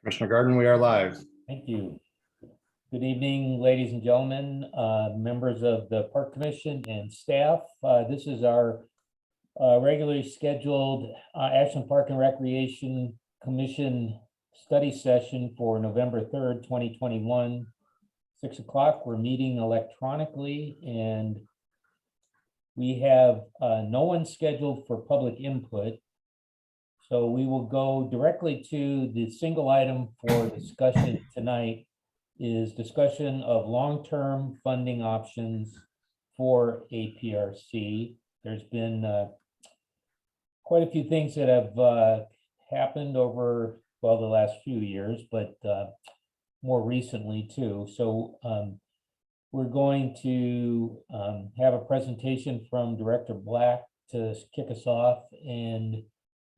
Commissioner Garden, we are live. Thank you. Good evening, ladies and gentlemen, members of the Park Commission and staff. This is our regularly scheduled Ashland Park and Recreation Commission study session for November 3rd, 2021, 6 o'clock. We're meeting electronically and we have no one scheduled for public input. So we will go directly to the single item for discussion tonight is discussion of long-term funding options for APRC. There's been quite a few things that have happened over, well, the last few years, but more recently too. So we're going to have a presentation from Director Black to kick us off, and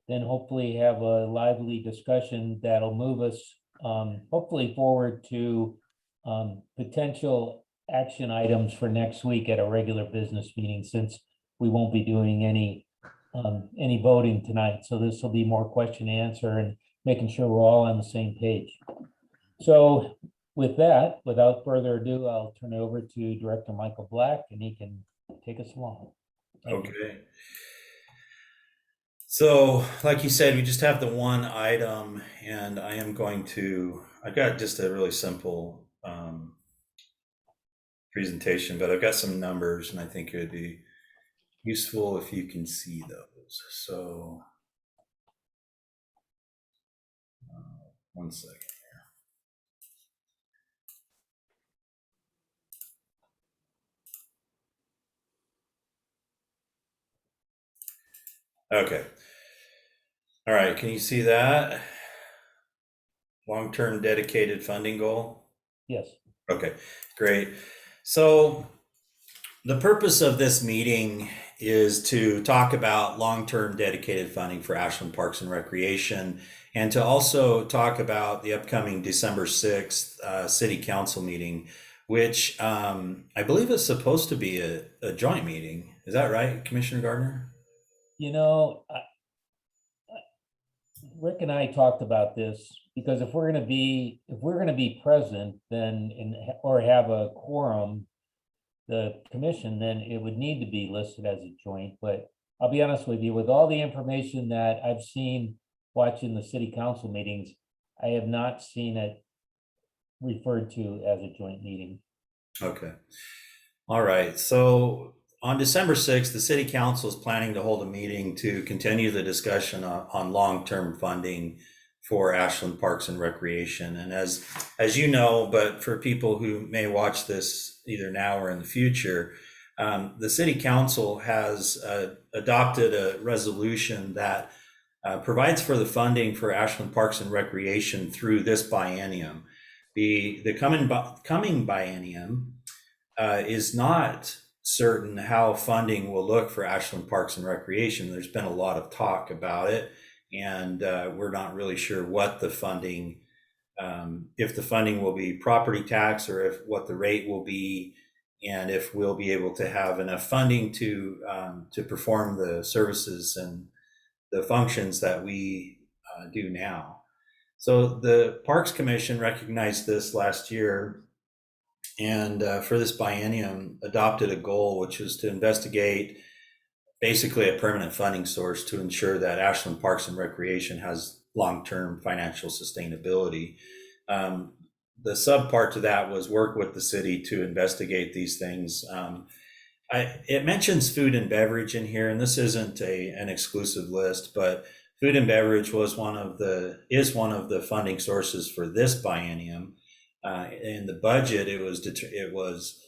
then hopefully have a lively discussion that'll move us hopefully forward to potential action items for next week at a regular business meeting, since we won't be doing any voting tonight. So this will be more question and answer and making sure we're all on the same page. So with that, without further ado, I'll turn it over to Director Michael Black and he can take us along. Thank you. Okay. So, like you said, we just have the one item, and I've got just a really simple presentation, but I've got some numbers, and I think it would be useful if you can see those. So, one second here. Okay. All right, can you see that? Long-term dedicated funding goal? Yes. Okay, great. So the purpose of this meeting is to talk about long-term dedicated funding for Ashland Parks and Recreation, and to also talk about the upcoming December 6th City Council meeting, which I believe is supposed to be a joint meeting. Is that right, Commissioner Gardner? You know, Rick and I talked about this, because if we're going to be present, then or have a quorum, the commission, then it would need to be listed as a joint. But I'll be honest with you, with all the information that I've seen watching the city council meetings, I have not seen it referred to as a joint meeting. Okay. All right. So on December 6th, the City Council is planning to hold a meeting to continue the discussion on long-term funding for Ashland Parks and Recreation. And as you know, but for people who may watch this either now or in the future, the City Council has adopted a resolution that provides for the funding for Ashland Parks and Recreation through this biennium. The coming biennium is not certain how funding will look for Ashland Parks and Recreation. There's been a lot of talk about it, and we're not really sure what the funding, if the funding will be property tax or if what the rate will be, and if we'll be able to have enough funding to perform the services and the functions that we do now. So the Parks Commission recognized this last year, and for this biennium adopted a goal, which was to investigate basically a permanent funding source to ensure that Ashland Parks and Recreation has long-term financial sustainability. The subpart to that was work with the city to investigate these things. It mentions food and beverage in here, and this isn't an exclusive list, but food and beverage is one of the funding sources for this biennium. In the budget, it was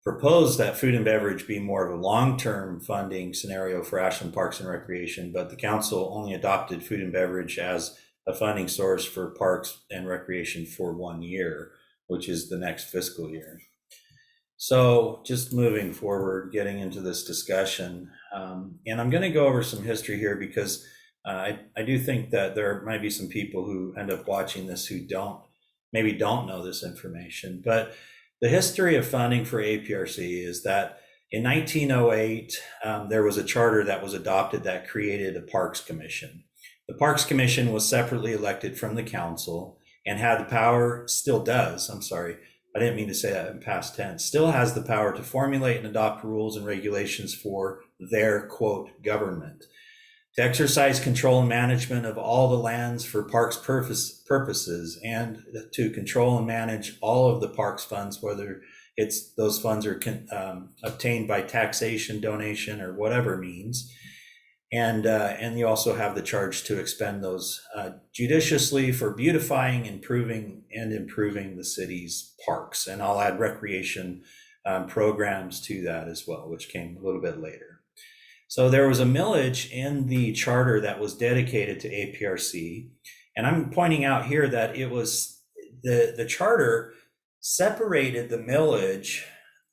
proposed that food and beverage be more of a long-term funding scenario for Ashland Parks and Recreation, but the council only adopted food and beverage as a funding source for Parks and Recreation for 1 year, which is the next fiscal year. So just moving forward, getting into this discussion, and I'm going to go over some history here, because I do think that there might be some people who end up watching this who maybe don't know this information. But the history of funding for APRC is that in 1908, there was a charter that was adopted that created a Parks Commission. The Parks Commission was separately elected from the council, and had the power, still does, I'm sorry, I didn't mean to say that in past tense, still has the power to formulate and adopt rules and regulations for their, quote, government, to exercise control and management of all the lands for parks purposes, and to control and manage all of the parks funds, whether it's those funds are obtained by taxation, donation, or whatever means. And you also have the charge to expend those judiciously for beautifying, improving the city's parks. And I'll add recreation programs to that as well, which came a little bit later. So there was a millage in the charter that was dedicated to APRC. And I'm pointing out here that it was the charter separated the millage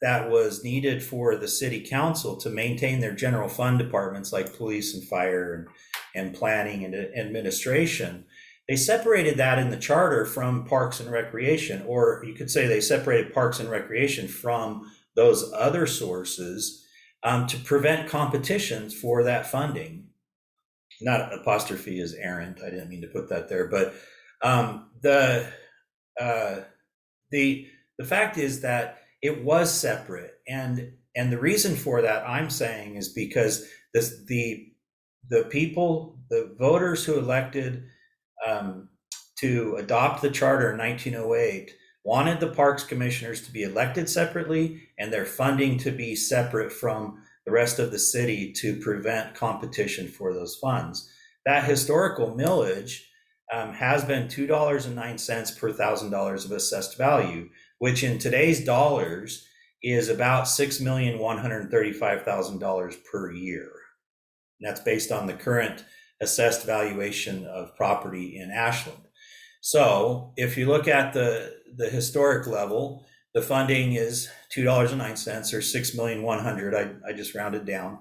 that was needed for the city council to maintain their general fund departments like police and fire and planning and administration. They separated that in the charter from parks and recreation, or you could say they separated parks and recreation from those other sources to prevent competitions for that funding. Not apostrophe is errant. I didn't mean to put that there, but the fact is that it was separate, and the reason for that, I'm saying, is because the people, the voters who elected to adopt the charter in 1908 wanted the parks commissioners to be elected separately and their funding to be separate from the rest of the city to prevent competition for those funds. That historical millage has been $2.09 per $1,000 of assessed value, which in today's dollars is about $6,135,000 per year. And that's based on the current assessed valuation of property in Ashland. So if you look at the historic level, the funding is $2.09 or $6,100,000. I just rounded down.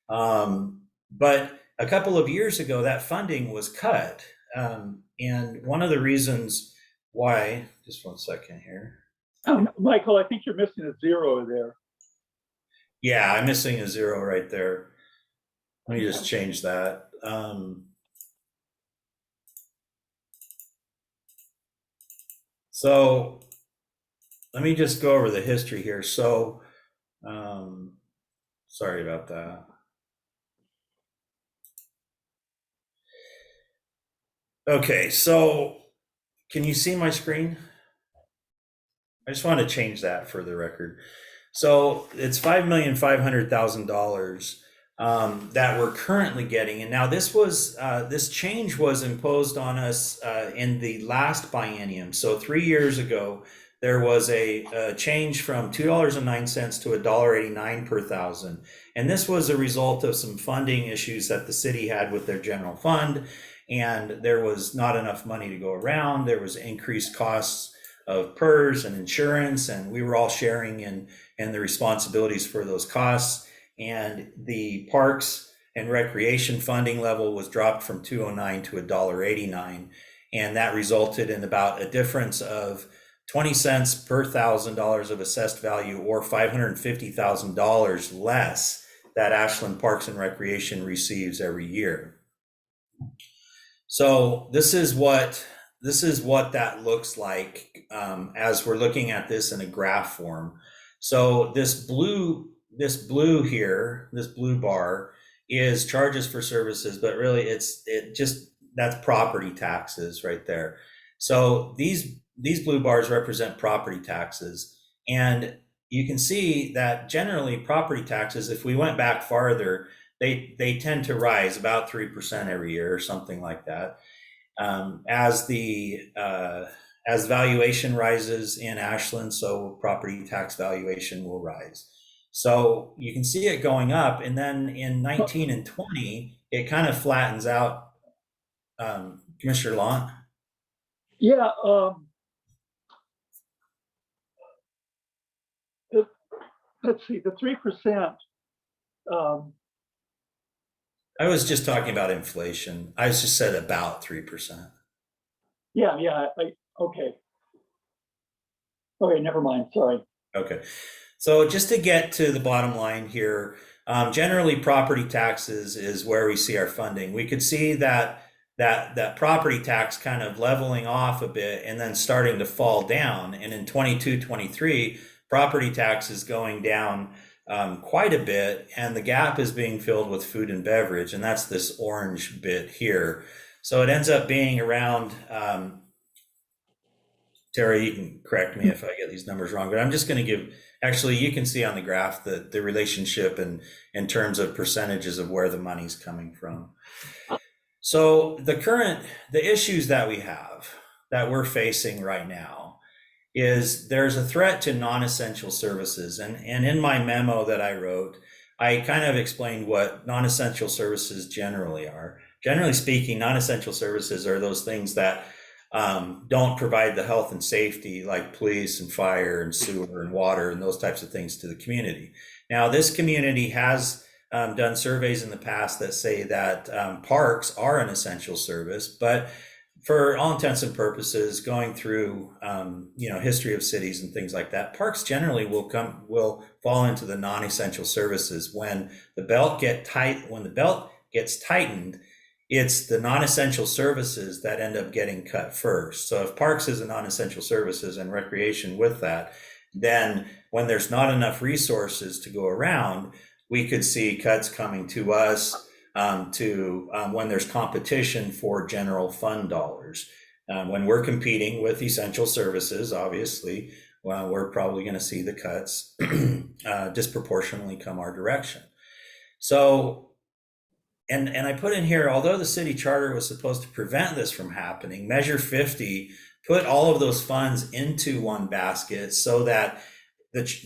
But a couple of years ago, that funding was cut. And one of the reasons why, just one second here. Michael, I think you're missing a zero there. Yeah, I'm missing a zero right there. Let me just change that. So let me just go over the history here. So, sorry about that. Okay, so can you see my screen? I just want to change that for the record. So it's $5,500,000 that we're currently getting, and now this change was imposed on us in the last biennium. So 3 years ago, there was a change from $2.09 to $1.89 per thousand, and this was a result of some funding issues that the city had with their general fund, and there was not enough money to go around. There was increased costs of PERS and insurance, and we were all sharing in the responsibilities for those costs. And the parks and recreation funding level was dropped from $2.09 to $1.89, and that resulted in about a difference of 20 cents per $1,000 of assessed value, or $550,000 less that Ashland Parks and Recreation receives every year. So this is what that looks like as we're looking at this in a graph form. So this blue here, this blue bar, is charges for services, but really that's property taxes right there. So these blue bars represent property taxes, and you can see that generally property taxes, if we went back farther, they tend to rise about 3% every year or something like that. As valuation rises in Ashland, so property tax valuation will rise. So you can see it going up, and then in 19 and 20, it kind of flattens out. Commissioner Long? Yeah. Let's see, the 3%. I was just talking about inflation. I just said about 3%. Yeah. Okay, never mind. Sorry. Okay. So just to get to the bottom line here, generally property taxes is where we see our funding. We could see that that property tax kind of leveling off a bit and then starting to fall down. And in 22, 23, property tax is going down quite a bit, and the gap is being filled with food and beverage, and that's this orange bit here. So it ends up being around, Terry, you can correct me if I get these numbers wrong, but I'm just going to give, actually, you can see on the graph the relationship in terms of percentages of where the money's coming from. So the issues that we have, that we're facing right now, is there's a threat to non-essential services. And in my memo that I wrote, I kind of explained what non-essential services generally are. Generally speaking, non-essential services are those things that don't provide the health and safety, like police and fire and sewer and water and those types of things, to the community. Now, this community has done surveys in the past that say that parks are an essential service, but for all intents and purposes, going through history of cities and things like that, parks generally will fall into the non-essential services. When the belt gets tightened, it's the non-essential services that end up getting cut first. So if parks is a non-essential services and recreation with that, then when there's not enough resources to go around, we could see cuts coming to us when there's competition for general fund dollars. When we're competing with essential services, obviously, well, we're probably going to see the cuts disproportionately come our direction. So, and I put in here, although the city charter was supposed to prevent this from happening, Measure 50 put all of those funds into one basket so that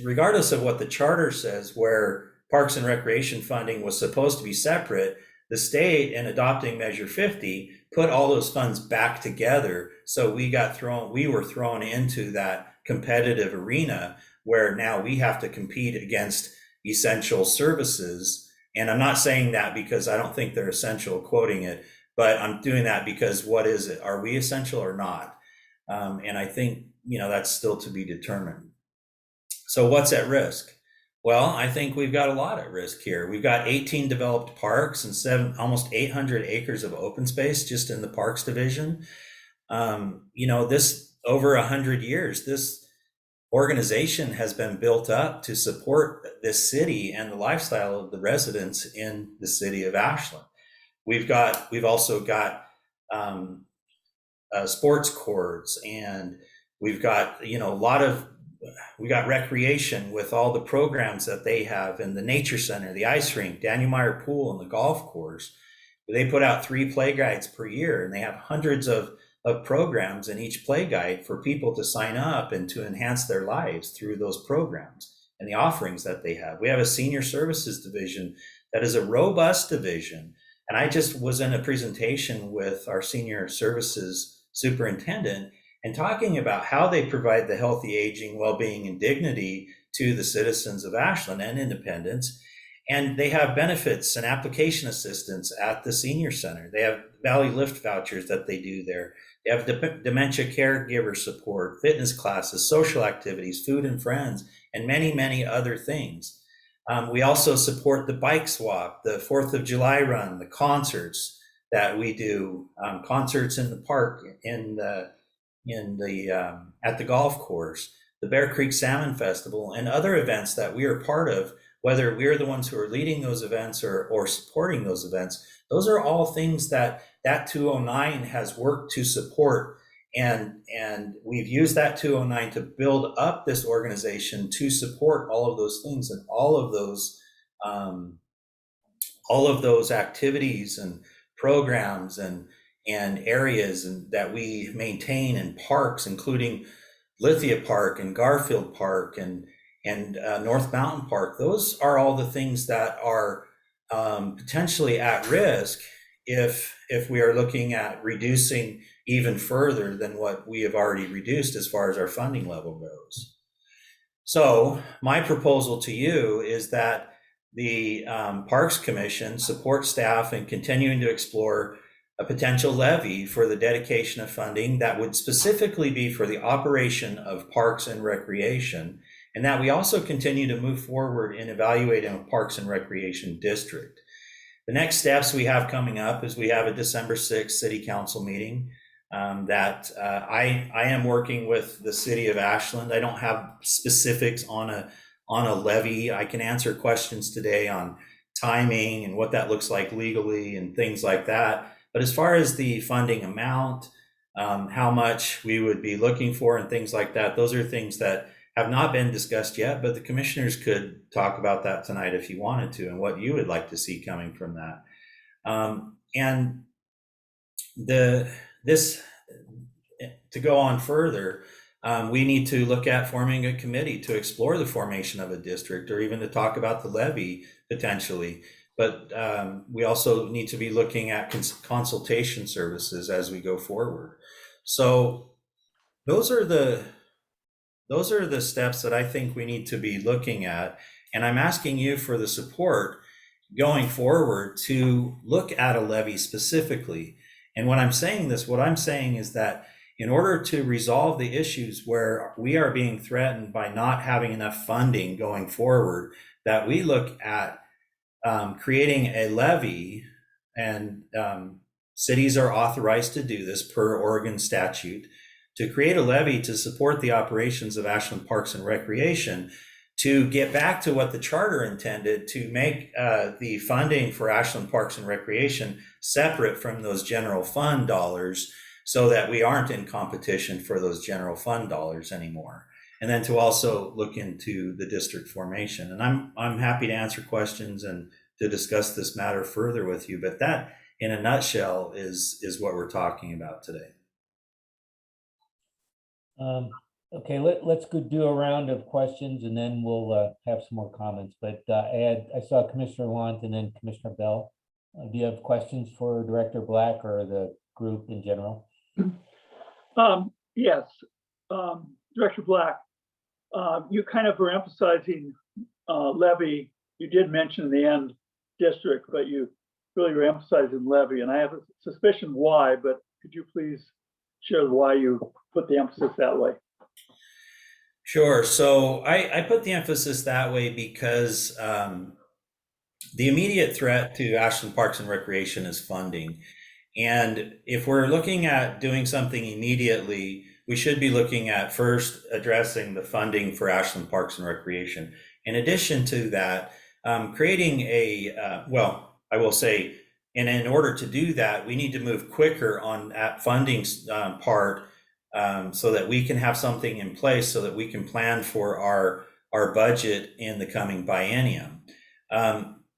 regardless of what the charter says, where Parks and Recreation funding was supposed to be separate, the state, in adopting Measure 50, put all those funds back together. So we were thrown into that competitive arena where now we have to compete against essential services. And I'm not saying that because I don't think they're essential, quoting it, but I'm doing that because what is it? Are we essential or not? And I think, that's still to be determined. So what's at risk? Well, I think we've got a lot at risk here. We've got 18 developed parks and almost 800 acres of open space just in the parks division. This over 100 years, this organization has been built up to support this city and the lifestyle of the residents in the city of Ashland. We've also got sports courts, and we've got we got recreation with all the programs that they have in the nature center, the ice rink, Daniel Meyer pool, and the golf course. They put out 3 play guides per year, and they have hundreds of programs in each play guide for people to sign up and to enhance their lives through those programs and the offerings that they have. We have a senior services division that is a robust division. And I just was in a presentation with our senior services superintendent and talking about how they provide the healthy aging, well-being, and dignity to the citizens of Ashland and Independence. And they have benefits and application assistance at the senior center. They have Valley Lift vouchers that they do there. They have dementia caregiver support, fitness classes, social activities, food and friends, and many, many other things. We also support the bike swap, the 4th of July run, the concerts that we do, concerts in the park, at the golf course, the Bear Creek Salmon Festival, and other events that we are part of, whether we're the ones who are leading those events or supporting those events. Those are all things that 209 has worked to support. And we've used that 209 to build up this organization to support all of those things and all of those activities and programs and areas that we maintain in parks, including Lithia Park and Garfield Park and North Mountain Park. Those are all the things that are potentially at risk if we are looking at reducing even further than what we have already reduced as far as our funding level goes. So my proposal to you is that the Parks Commission support staff in continuing to explore a potential levy for the dedication of funding that would specifically be for the operation of parks and recreation, and that we also continue to move forward in evaluating a parks and recreation district. The next steps we have coming up is we have a December 6th City Council meeting that I am working with the City of Ashland. I don't have specifics on a levy. I can answer questions today on timing and what that looks like legally and things like that. But as far as the funding amount, how much we would be looking for and things like that, those are things that have not been discussed yet, but the commissioners could talk about that tonight if you wanted to, and what you would like to see coming from that. And to go on further, we need to look at forming a committee to explore the formation of a district, or even to talk about the levy potentially. But we also need to be looking at consultation services as we go forward. So those are the steps that I think we need to be looking at. And I'm asking you for the support going forward to look at a levy specifically. And when I'm saying this, what I'm saying is that in order to resolve the issues where we are being threatened by not having enough funding going forward, that we look at creating a levy, and cities are authorized to do this per Oregon statute, to create a levy to support the operations of Ashland Parks and Recreation, to get back to what the charter intended, to make the funding for Ashland Parks and Recreation separate from those general fund dollars, so that we aren't in competition for those general fund dollars anymore. And then to also look into the district formation. And I'm happy to answer questions and to discuss this matter further with you, but that in a nutshell is what we're talking about today. Okay, let's go do a round of questions, and then we'll have some more comments. But I saw Commissioner Want and then Commissioner Bell. Do you have questions for Director Black or the group in general? Yes, Director Black, you kind of were emphasizing levy. You did mention in the end district, but you really were emphasizing levy, and I have a suspicion why, but could you please share why you put the emphasis that way? Sure. So I put the emphasis that way because the immediate threat to Ashland Parks and Recreation is funding. And if we're looking at doing something immediately, we should be looking at first addressing the funding for Ashland Parks and Recreation. In addition to that, creating I will say, and in order to do that, we need to move quicker on that funding part, so that we can have something in place so that we can plan for our budget in the coming biennium.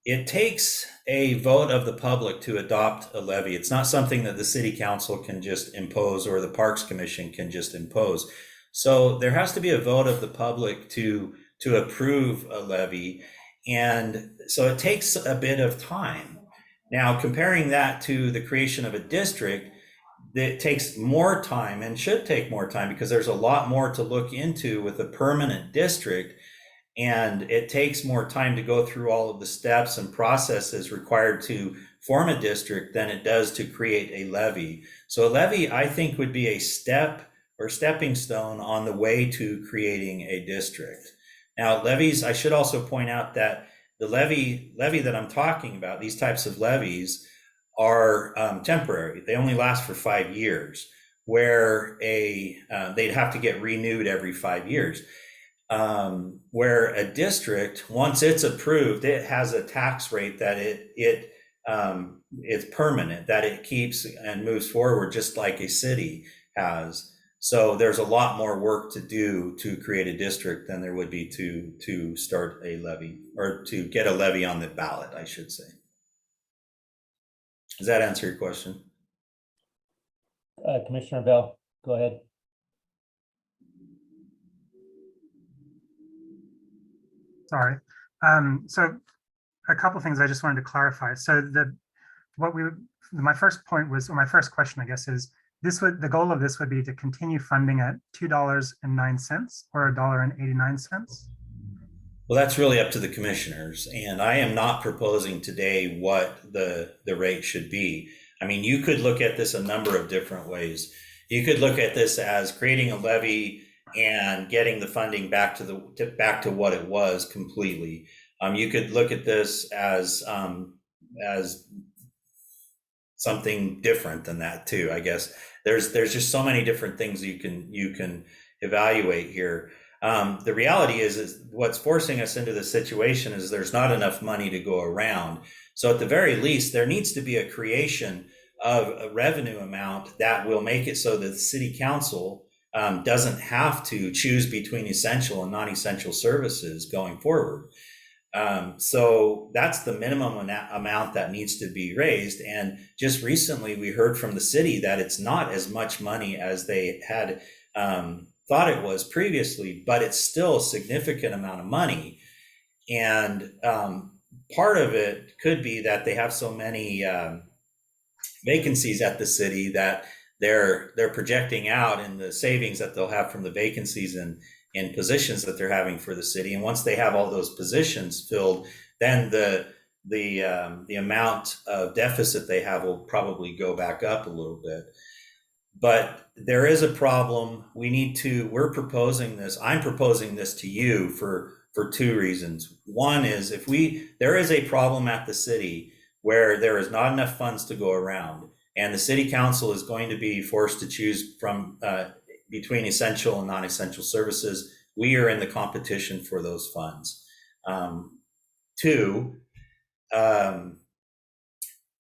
It takes a vote of the public to adopt a levy. It's not something that the City Council can just impose or the Parks Commission can just impose. So there has to be a vote of the public to approve a levy. And so it takes a bit of time. Now, comparing that to the creation of a district, it takes more time and should take more time because there's a lot more to look into with a permanent district. And it takes more time to go through all of the steps and processes required to form a district than it does to create a levy. So a levy, I think, would be a step or stepping stone on the way to creating a district. Now, levies, I should also point out that the levy that I'm talking about, these types of levies, are temporary. They only last for 5 years, where they'd have to get renewed every 5 years. Where a district, once it's approved, it has a tax rate that it's permanent, that it keeps and moves forward just like a city has. So there's a lot more work to do to create a district than there would be to start a levy, or to get a levy on the ballot, I should say. Does that answer your question? Commissioner Bell, go ahead. Sorry. So a couple of things I just wanted to clarify. So my first point was, or my first question, I guess, is the goal of this would be to continue funding at $2.09 or $1.89. Well, that's really up to the commissioners, and I am not proposing today what the rate should be. I mean, you could look at this a number of different ways. You could look at this as creating a levy and getting the funding back to what it was completely. You could look at this as as something different than that too. I guess there's just so many different things you can evaluate here. The reality is what's forcing us into this situation is there's not enough money to go around. So at the very least, there needs to be a creation of a revenue amount that will make it so that the city council doesn't have to choose between essential and non-essential services going forward. So that's the minimum amount that needs to be raised. And just recently, we heard from the city that it's not as much money as they had thought it was previously, but it's still a significant amount of money. And part of it could be that they have so many vacancies at the city that they're projecting out in the savings that they'll have from the vacancies and in positions that they're having for the city. And once they have all those positions filled, then the amount of deficit they have will probably go back up a little bit. But there is a problem. We're proposing this. I'm proposing this to you for two reasons. One is there is a problem at the city where there is not enough funds to go around, and the city council is going to be forced to choose from between essential and non-essential services. We are in the competition for those funds. Two,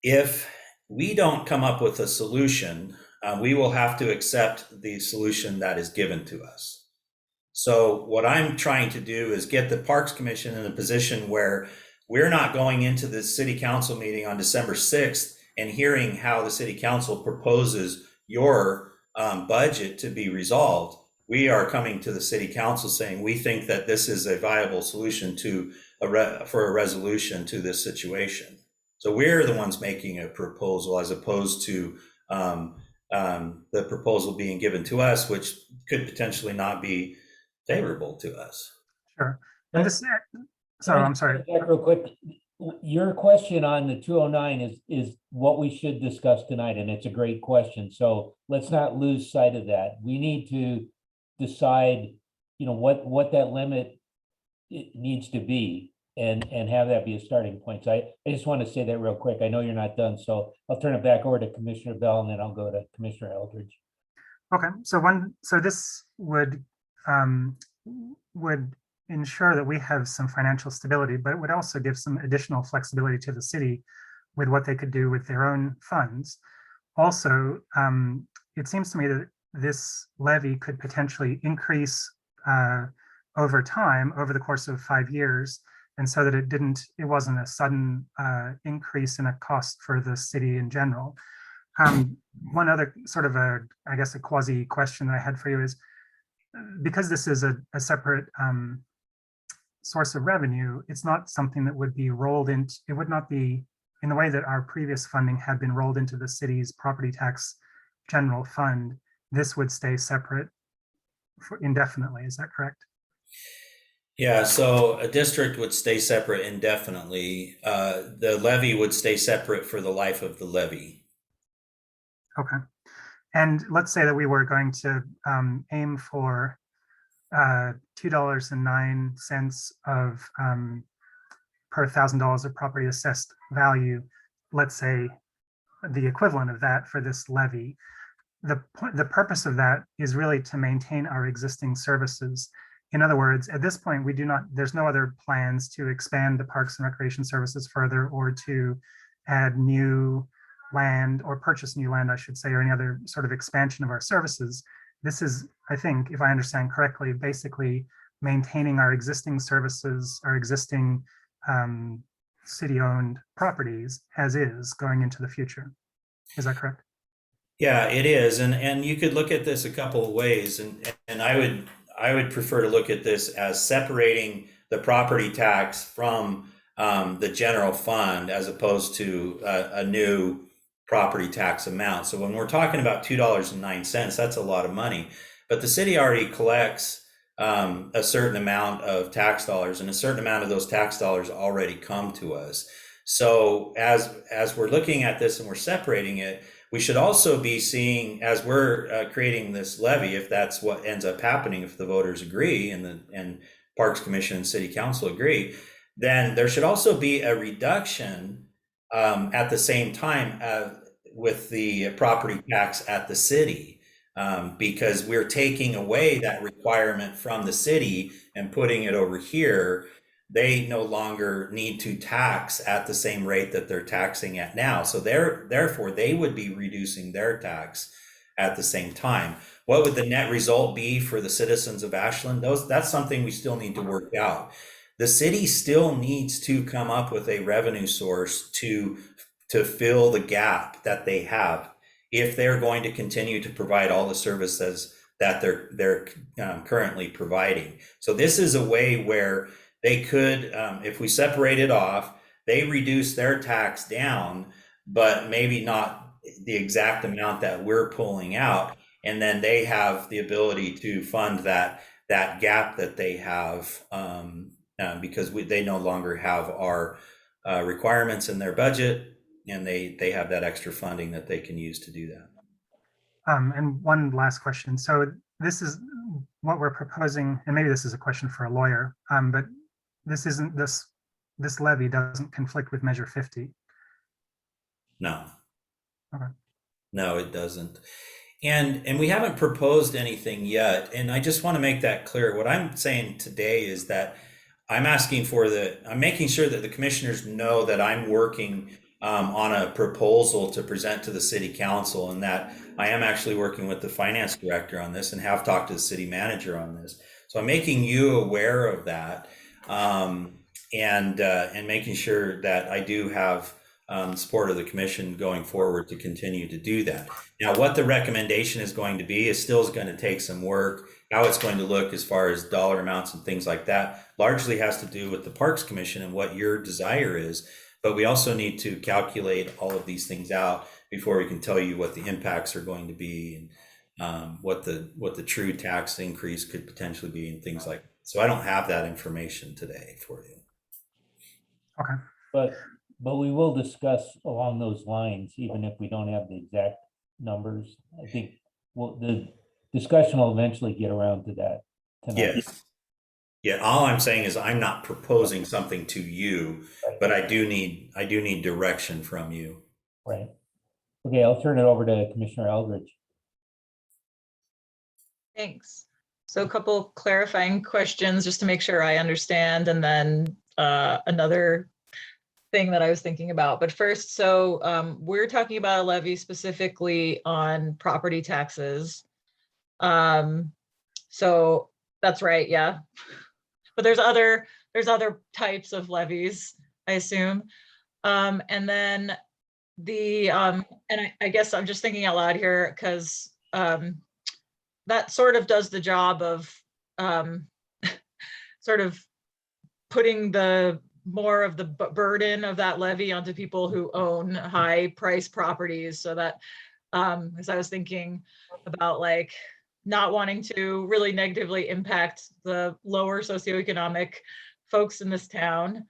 if we don't come up with a solution, we will have to accept the solution that is given to us. So what I'm trying to do is get the Parks Commission in a position where we're not going into the city council meeting on December 6th and hearing how the city council proposes your budget to be resolved. We are coming to the city council saying we think that this is a viable solution for a resolution to this situation. So we're the ones making a proposal as opposed to the proposal being given to us, which could potentially not be favorable to us. Sure. And this, so I'm sorry. Real quick, your question on the 209 is what we should discuss tonight, and it's a great question. So let's not lose sight of that. We need to decide, what that limit needs to be and have that be a starting point. So I just want to say that real quick. I know you're not done, so I'll turn it back over to Commissioner Bell, and then I'll go to Commissioner Eldridge. Okay, so this would ensure that we have some financial stability, but it would also give some additional flexibility to the city with what they could do with their own funds. Also, it seems to me that this levy could potentially increase over time, over the course of 5 years, and so that it wasn't a sudden increase in a cost for the city in general. One other sort of a quasi question that I had for you is, because this is a separate source of revenue, it's not something that would be rolled into, it would not be in the way that our previous funding had been rolled into the city's property tax general fund. This would stay separate indefinitely. Is that correct? Yeah, so a district would stay separate indefinitely. The levy would stay separate for the life of the levy. Okay. And let's say that we were going to aim for $2.09 of per $1,000 of property assessed value. Let's say the equivalent of that for this levy. The purpose of that is really to maintain our existing services. In other words, at this point, there's no other plans to expand the Parks and Recreation Services further, or to add new land or purchase new land, I should say, or any other sort of expansion of our services. This is, I think, if I understand correctly, basically maintaining our existing services, our existing city-owned properties as is going into the future. Is that correct? Yeah, it is. And you could look at this a couple of ways. And I would prefer to look at this as separating the property tax from the general fund as opposed to a new property tax amount. So when we're talking about $2.09, that's a lot of money, but the city already collects a certain amount of tax dollars, and a certain amount of those tax dollars already come to us. So as we're looking at this and we're separating it, we should also be seeing, as we're creating this levy, if that's what ends up happening, if the voters agree and Parks Commission and City Council agree, then there should also be a reduction at the same time with the property tax at the city, because we're taking away that requirement from the city and putting it over here. They no longer need to tax at the same rate that they're taxing at now. So therefore, they would be reducing their tax at the same time. What would the net result be for the citizens of Ashland? That's something we still need to work out. The city still needs to come up with a revenue source to fill the gap that they have if they're going to continue to provide all the services that they're currently providing. So this is a way where they could, if we separate it off, they reduce their tax down, but maybe not the exact amount that we're pulling out. And then they have the ability to fund that gap that they have, because they no longer have our requirements in their budget, and they have that extra funding that they can use to do that. And one last question. So this is what we're proposing, and maybe this is a question for a lawyer, but this levy doesn't conflict with Measure 50. No. Okay. No, it doesn't. And we haven't proposed anything yet. And I just want to make that clear. What I'm saying today is that I'm making sure that the commissioners know that I'm working on a proposal to present to the city council, and that I am actually working with the finance director on this and have talked to the city manager on this. So I'm making you aware of that, and making sure that I do have support of the commission going forward to continue to do that. Now, what the recommendation is going to be is still going to take some work. How it's going to look as far as dollar amounts and things like that largely has to do with the Parks Commission and what your desire is. But we also need to calculate all of these things out before we can tell you what the impacts are going to be, and what the true tax increase could potentially be, and things like that. So I don't have that information today for you. Okay. But we will discuss along those lines, even if we don't have the exact numbers. I think the discussion will eventually get around to that tonight. Yes. Yeah, all I'm saying is I'm not proposing something to you, but I do need direction from you. Right. Okay, I'll turn it over to Commissioner Eldridge. Thanks. So a couple clarifying questions just to make sure I understand, and then another thing that I was thinking about. But first, so we're talking about a levy specifically on property taxes. So that's right, yeah. But there's other types of levies, I assume. And then and I guess I'm just thinking out loud here, because that sort of does the job of sort of putting more of the burden of that levy onto people who own high price properties. So that, as I was thinking about like not wanting to really negatively impact the lower socioeconomic folks in this town.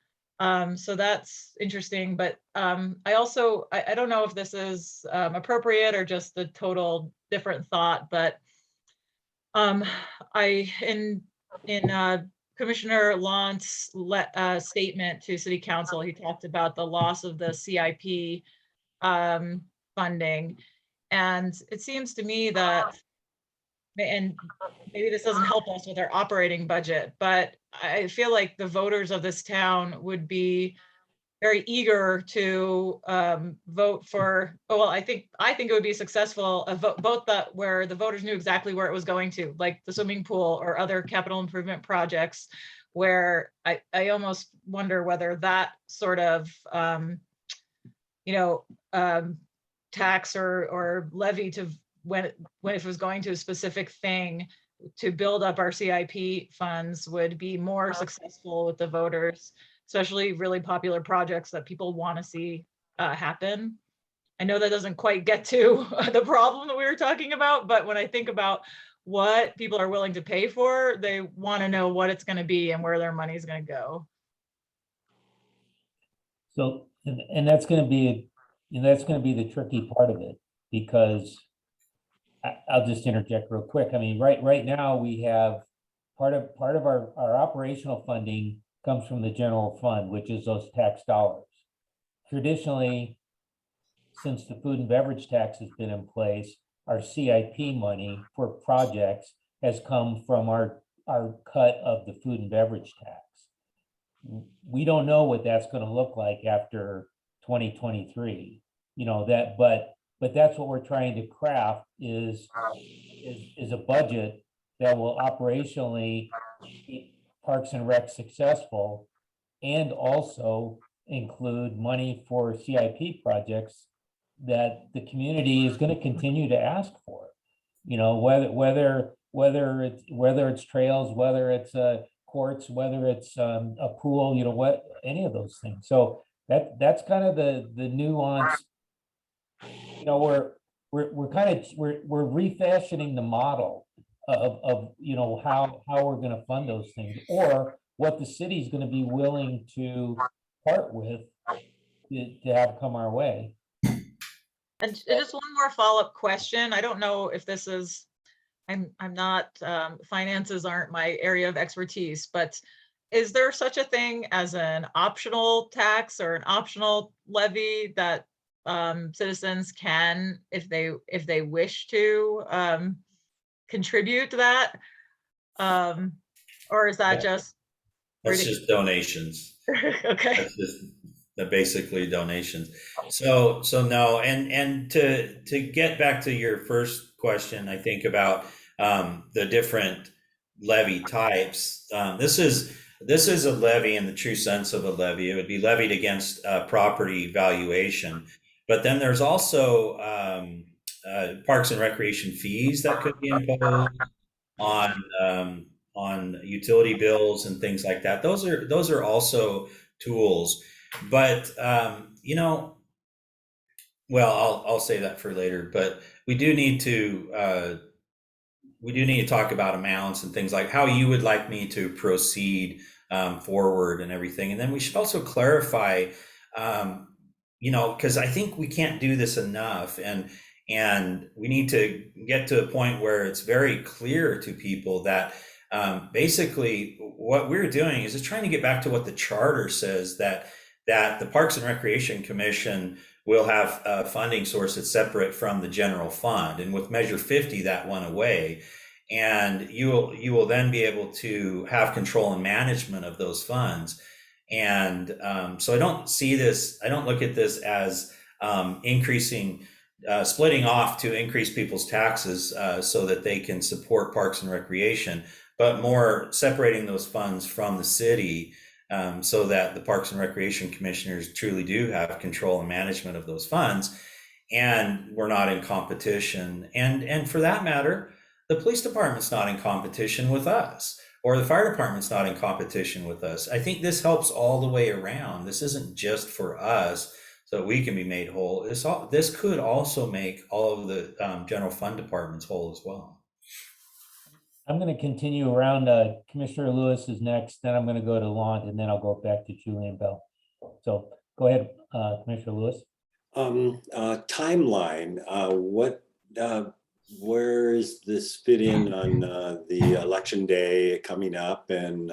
So that's interesting, but I also, I don't know if this is appropriate or just a total different thought, but in Commissioner Launt's statement to City Council, he talked about the loss of the CIP funding. And it seems to me that, and maybe this doesn't help us with our operating budget, but I feel like the voters of this town would be very eager to vote for, well, I think it would be successful, a vote that where the voters knew exactly where it was going to, like the swimming pool or other capital improvement projects, where I almost wonder whether that sort of, tax or levy to when it was going to a specific thing to build up our CIP funds would be more successful with the voters, especially really popular projects that people want to see happen. I know that doesn't quite get to the problem that we were talking about, but when I think about what people are willing to pay for, they want to know what it's going to be and where their money is going to go. So, and that's going to be, the tricky part of it, because I'll just interject real quick. I mean, right now we have part of our operational funding comes from the general fund, which is those tax dollars. traditionally, since the food and beverage tax has been in place, our CIP money for projects has come from our cut of the food and beverage tax. We don't know what that's going to look like after 2023, but that's what we're trying to craft is a budget that will operationally keep Parks and Rec successful and also include money for CIP projects that the community is going to continue to ask for. Whether it's trails, whether it's courts, whether it's a pool, any of those things. So that's kind of the nuance. We're refashioning the model of how we're going to fund those things, or what the city's going to be willing to part with to have come our way. And just one more follow-up question. I don't know if this is, I'm not, finances aren't my area of expertise, but is there such a thing as an optional tax or an optional levy that citizens can, if they wish to, contribute to that? Or is that just? That's just donations. Okay. That's just basically donations. So no, and to get back to your first question, I think about the different levy types. This is a levy in the true sense of a levy. It would be levied against property valuation, but then there's also parks and recreation fees that could be imposed on utility bills and things like that. Those are also tools. But well, I'll say that for later. But we do need to talk about amounts and things like how you would like me to proceed forward and everything. And then we should also clarify, because I think we can't do this enough, and we need to get to a point where it's very clear to people that basically what we're doing is just trying to get back to what the charter says, that the Parks and Recreation Commission will have a funding source that's separate from the general fund. And with Measure 50, that went away. And you will then be able to have control and management of those funds. And so I don't look at this as splitting off to increase people's taxes so that they can support parks and recreation, but more separating those funds from the city so that the Parks and Recreation Commissioners truly do have control and management of those funds, and we're not in competition. And for that matter, the police department's not in competition with us, or the fire department's not in competition with us. I think this helps all the way around. This isn't just for us so we can be made whole. This could also make all of the general fund departments whole as well. I'm going to continue around. Commissioner Lewis is next, then I'm going to go to Lon, and then I'll go back to Julian Bell. So go ahead, Commissioner Lewis. Timeline, where is this fit in on the election day coming up, and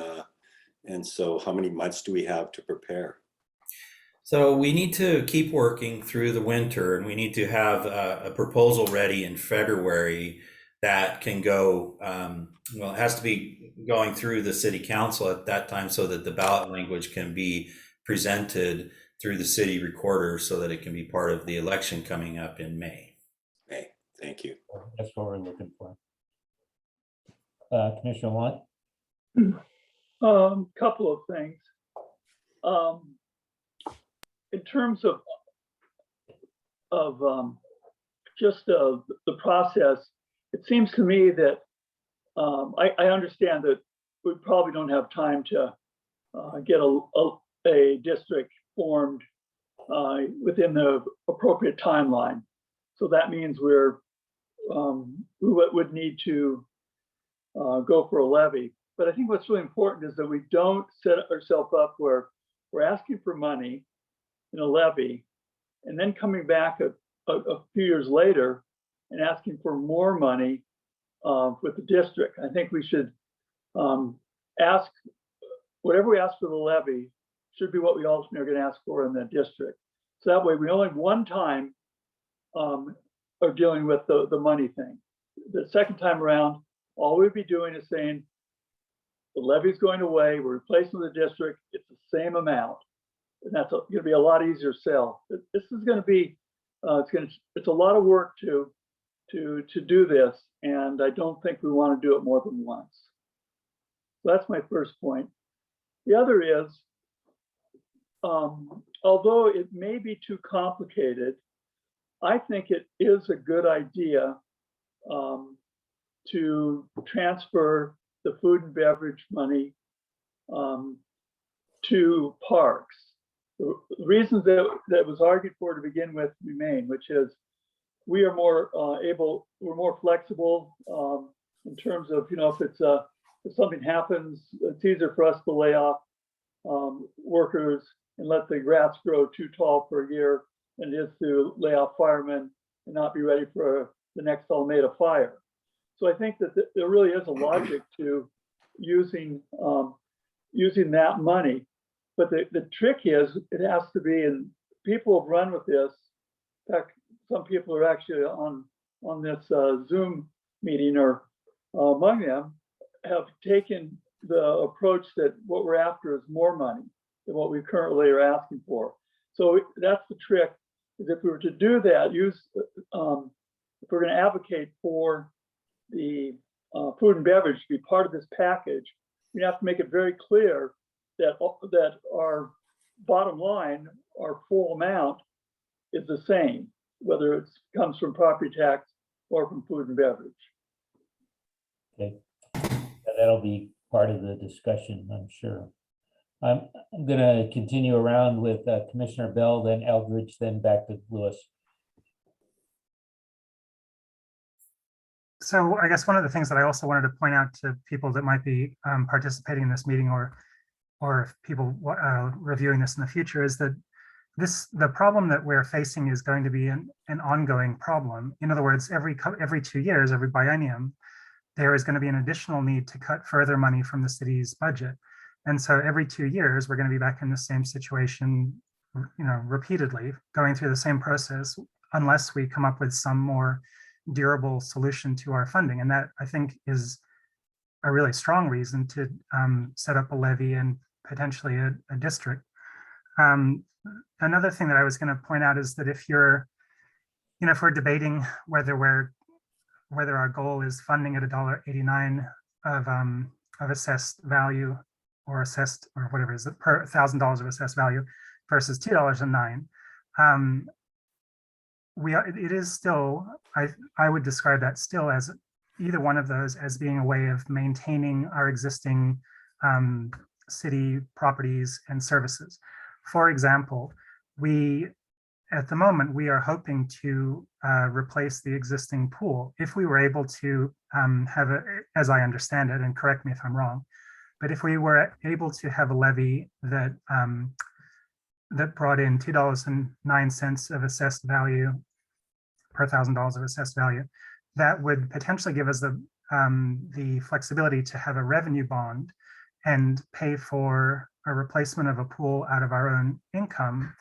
so how many months do we have to prepare? So we need to keep working through the winter, and we need to have a proposal ready in February that can go, it has to be going through the city council at that time so that the ballot language can be presented through the city recorder so that it can be part of the election coming up in May. Okay, thank you. That's what we're looking for. Commissioner Lunt? Couple of things. In terms of just the process, it seems to me that I understand that we probably don't have time to get a district formed within the appropriate timeline. So that means we would need to go for a levy. But I think what's really important is that we don't set ourselves up where we're asking for money in a levy and then coming back a few years later and asking for more money with the district. I think we should ask, whatever we ask for the levy should be what we ultimately are going to ask for in the district. So that way we only one time are dealing with the money thing. The second time around, all we'd be doing is saying, the levy's going away, we're replacing the district, it's the same amount. And that's gonna be a lot easier sell. This is gonna be, it's a lot of work to do this, and I don't think we want to do it more than once. So that's my first point. The other is, although it may be too complicated, I think it is a good idea to transfer the food and beverage money to parks. The reasons that was argued for to begin with remain, which is we are more we're more flexible in terms of, if something happens, it's easier for us to lay off workers and let the grass grow too tall for a year than it is to lay off firemen and not be ready for the next Alameda fire. So I think that there really is a logic to using that money. But the trick is it has to be, and people have run with this. In fact, some people are actually on this Zoom meeting, or among them have taken the approach that what we're after is more money than what we currently are asking for. So that's the trick, is if we were to do that, if we're going to advocate for the food and beverage to be part of this package, we have to make it very clear that our bottom line, our full amount, is the same, whether it comes from property tax or from food and beverage. Okay, that'll be part of the discussion, I'm sure. I'm going to continue around with Commissioner Bell, then Eldridge, then back to Lewis. So I guess one of the things that I also wanted to point out to people that might be participating in this meeting, or if people reviewing this in the future, is that the problem that we're facing is going to be an ongoing problem. In other words, every 2 years, every biennium, there is going to be an additional need to cut further money from the city's budget. And so every 2 years, we're going to be back in the same situation, repeatedly going through the same process, unless we come up with some more durable solution to our funding. And that, I think, is a really strong reason to set up a levy and potentially a district. Another thing that I was going to point out is that if we're debating whether our goal is funding at $1.89 of assessed value, or whatever it is, per $1,000 of assessed value versus $2.09, it is still, I would describe that still as either one of those as being a way of maintaining our existing city properties and services. For example, at the moment, we are hoping to replace the existing pool. If we were able to have as I understand it, and correct me if I'm wrong, but if we were able to have a levy that brought in $2.09 of assessed value per $1,000 of assessed value, that would potentially give us the flexibility to have a revenue bond and pay for a replacement of a pool out of our own income,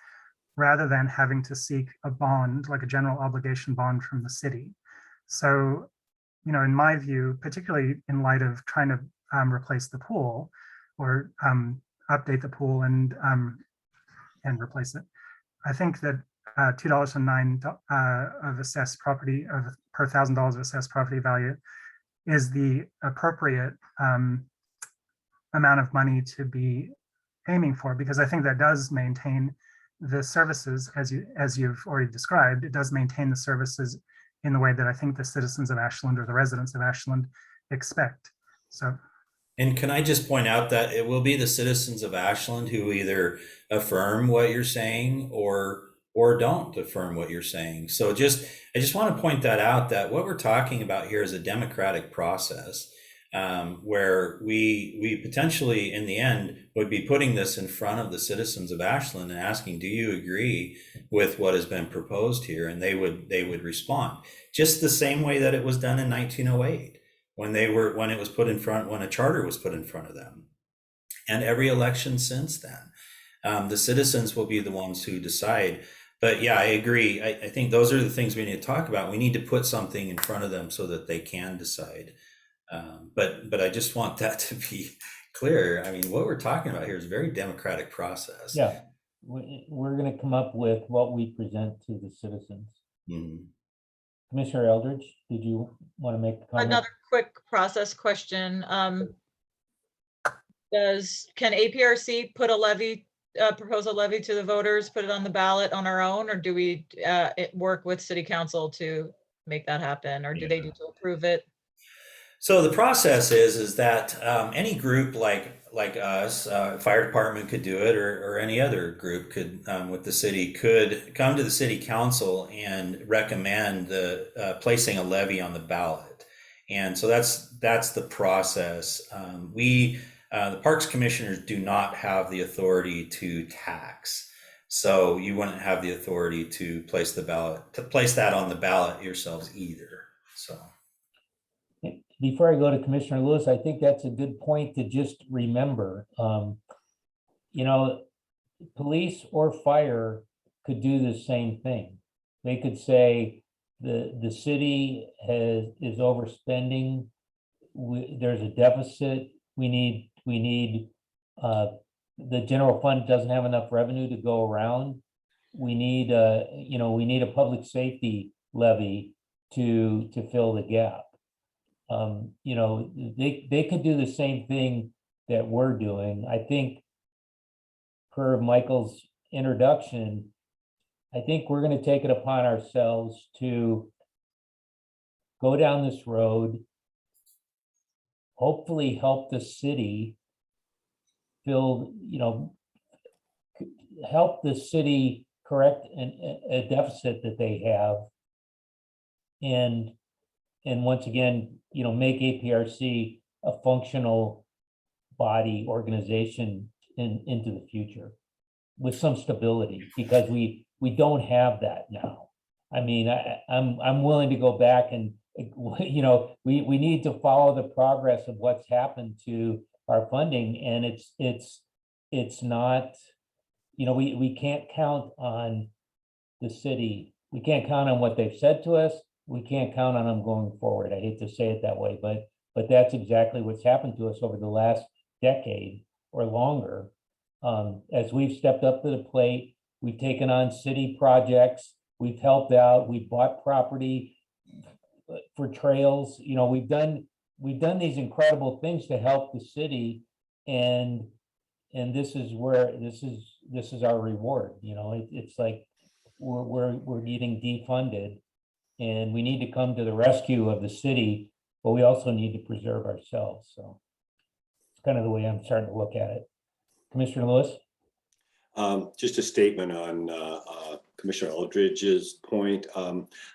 rather than having to seek a bond, like a general obligation bond from the city. So, in my view, particularly in light of trying to replace the pool, or update the pool and replace it, I think that $2.09 of assessed property per $1,000 of assessed property value is the appropriate amount of money to be aiming for, because I think that does maintain the services as you've already described. It does maintain the services in the way that I think the citizens of Ashland, or the residents of Ashland, expect. So. And can I just point out that it will be the citizens of Ashland who either affirm what you're saying or don't affirm what you're saying. So I just want to point that out, that what we're talking about here is a democratic process, where we potentially, in the end, would be putting this in front of the citizens of Ashland and asking, do you agree with what has been proposed here? And they would respond, just the same way that it was done in 1908. When it was put in front, when a charter was put in front of them, and every election since then, the citizens will be the ones who decide But yeah, I agree. I think those are the things we need to talk about. We need to put something in front of them so that they can decide. But I just want that to be clear. I mean, what we're talking about here is a very democratic process. Yeah, we're gonna come up with what we present to the citizens. Mhm. Commissioner Eldridge, did you want to make a comment? Another quick process question. Can APRC put a levy, propose a levy to the voters, put it on the ballot on our own, or do we work with city council to make that happen, or do they need to approve it? So the process is that any group like us, fire department could do it, or any other group could with the city could come to the city council and recommend the placing a levy on the ballot. And so that's the process. The Parks Commissioners do not have the authority to tax. So you wouldn't have the authority to place that on the ballot yourselves either. So. Before I go to Commissioner Lewis, I think that's a good point to just remember. You know, police or fire could do the same thing. They could say the city is overspending. There's a deficit. We need the general fund doesn't have enough revenue to go around. We need a public safety levy to fill the gap. You know, they could do the same thing that we're doing. I think per Michael's introduction, I think we're going to take it upon ourselves to go down this road, hopefully help the city fill, help the city correct a deficit that they have. And once again, make APRC a functional body organization into the future with some stability, because we don't have that now. I mean, I'm willing to go back and, we need to follow the progress of what's happened to our funding, and it's not, we can't count on the city. We can't count on what they've said to us. We can't count on them going forward. I hate to say it that way, but that's exactly what's happened to us over the last decade or longer. As we've stepped up to the plate, we've taken on city projects, we've helped out, we've bought property for trails. We've done these incredible things to help the city, and this is our reward. It's like we're getting defunded. And we need to come to the rescue of the city, but we also need to preserve ourselves. So it's kind of the way I'm starting to look at it. Commissioner Lewis? Just a statement on Commissioner Eldridge's point.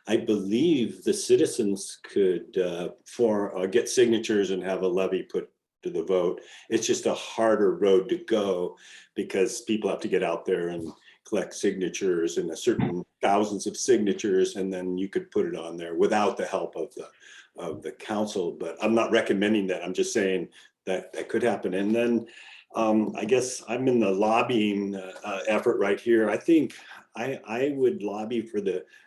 I believe the citizens could get signatures and have a levy put to the vote. It's just a harder road to go because people have to get out there and collect signatures and a certain thousands of signatures, and then you could put it on there without the help of the council. But I'm not recommending that. I'm just saying that could happen. And then I guess I'm in the lobbying effort right here. I think I would lobby for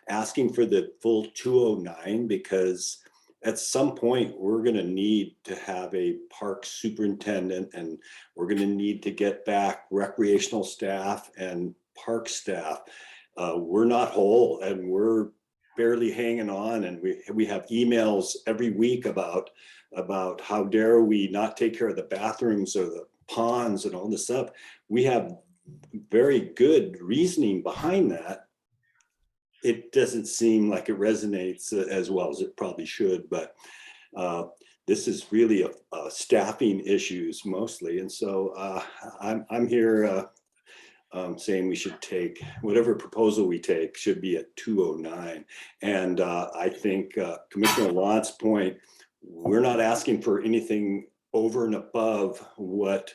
asking for the full 209, because at some point we're going to need to have a park superintendent, and we're going to need to get back recreational staff and park staff. We're not whole, and we're barely hanging on, and we have emails every week about how dare we not take care of the bathrooms or the ponds and all this stuff. We have very good reasoning behind that. It doesn't seem like it resonates as well as it probably should, but this is really a staffing issues mostly. And so I'm here saying we should take whatever proposal we take should be at 209. And I think Commissioner Lott's point, we're not asking for anything over and above what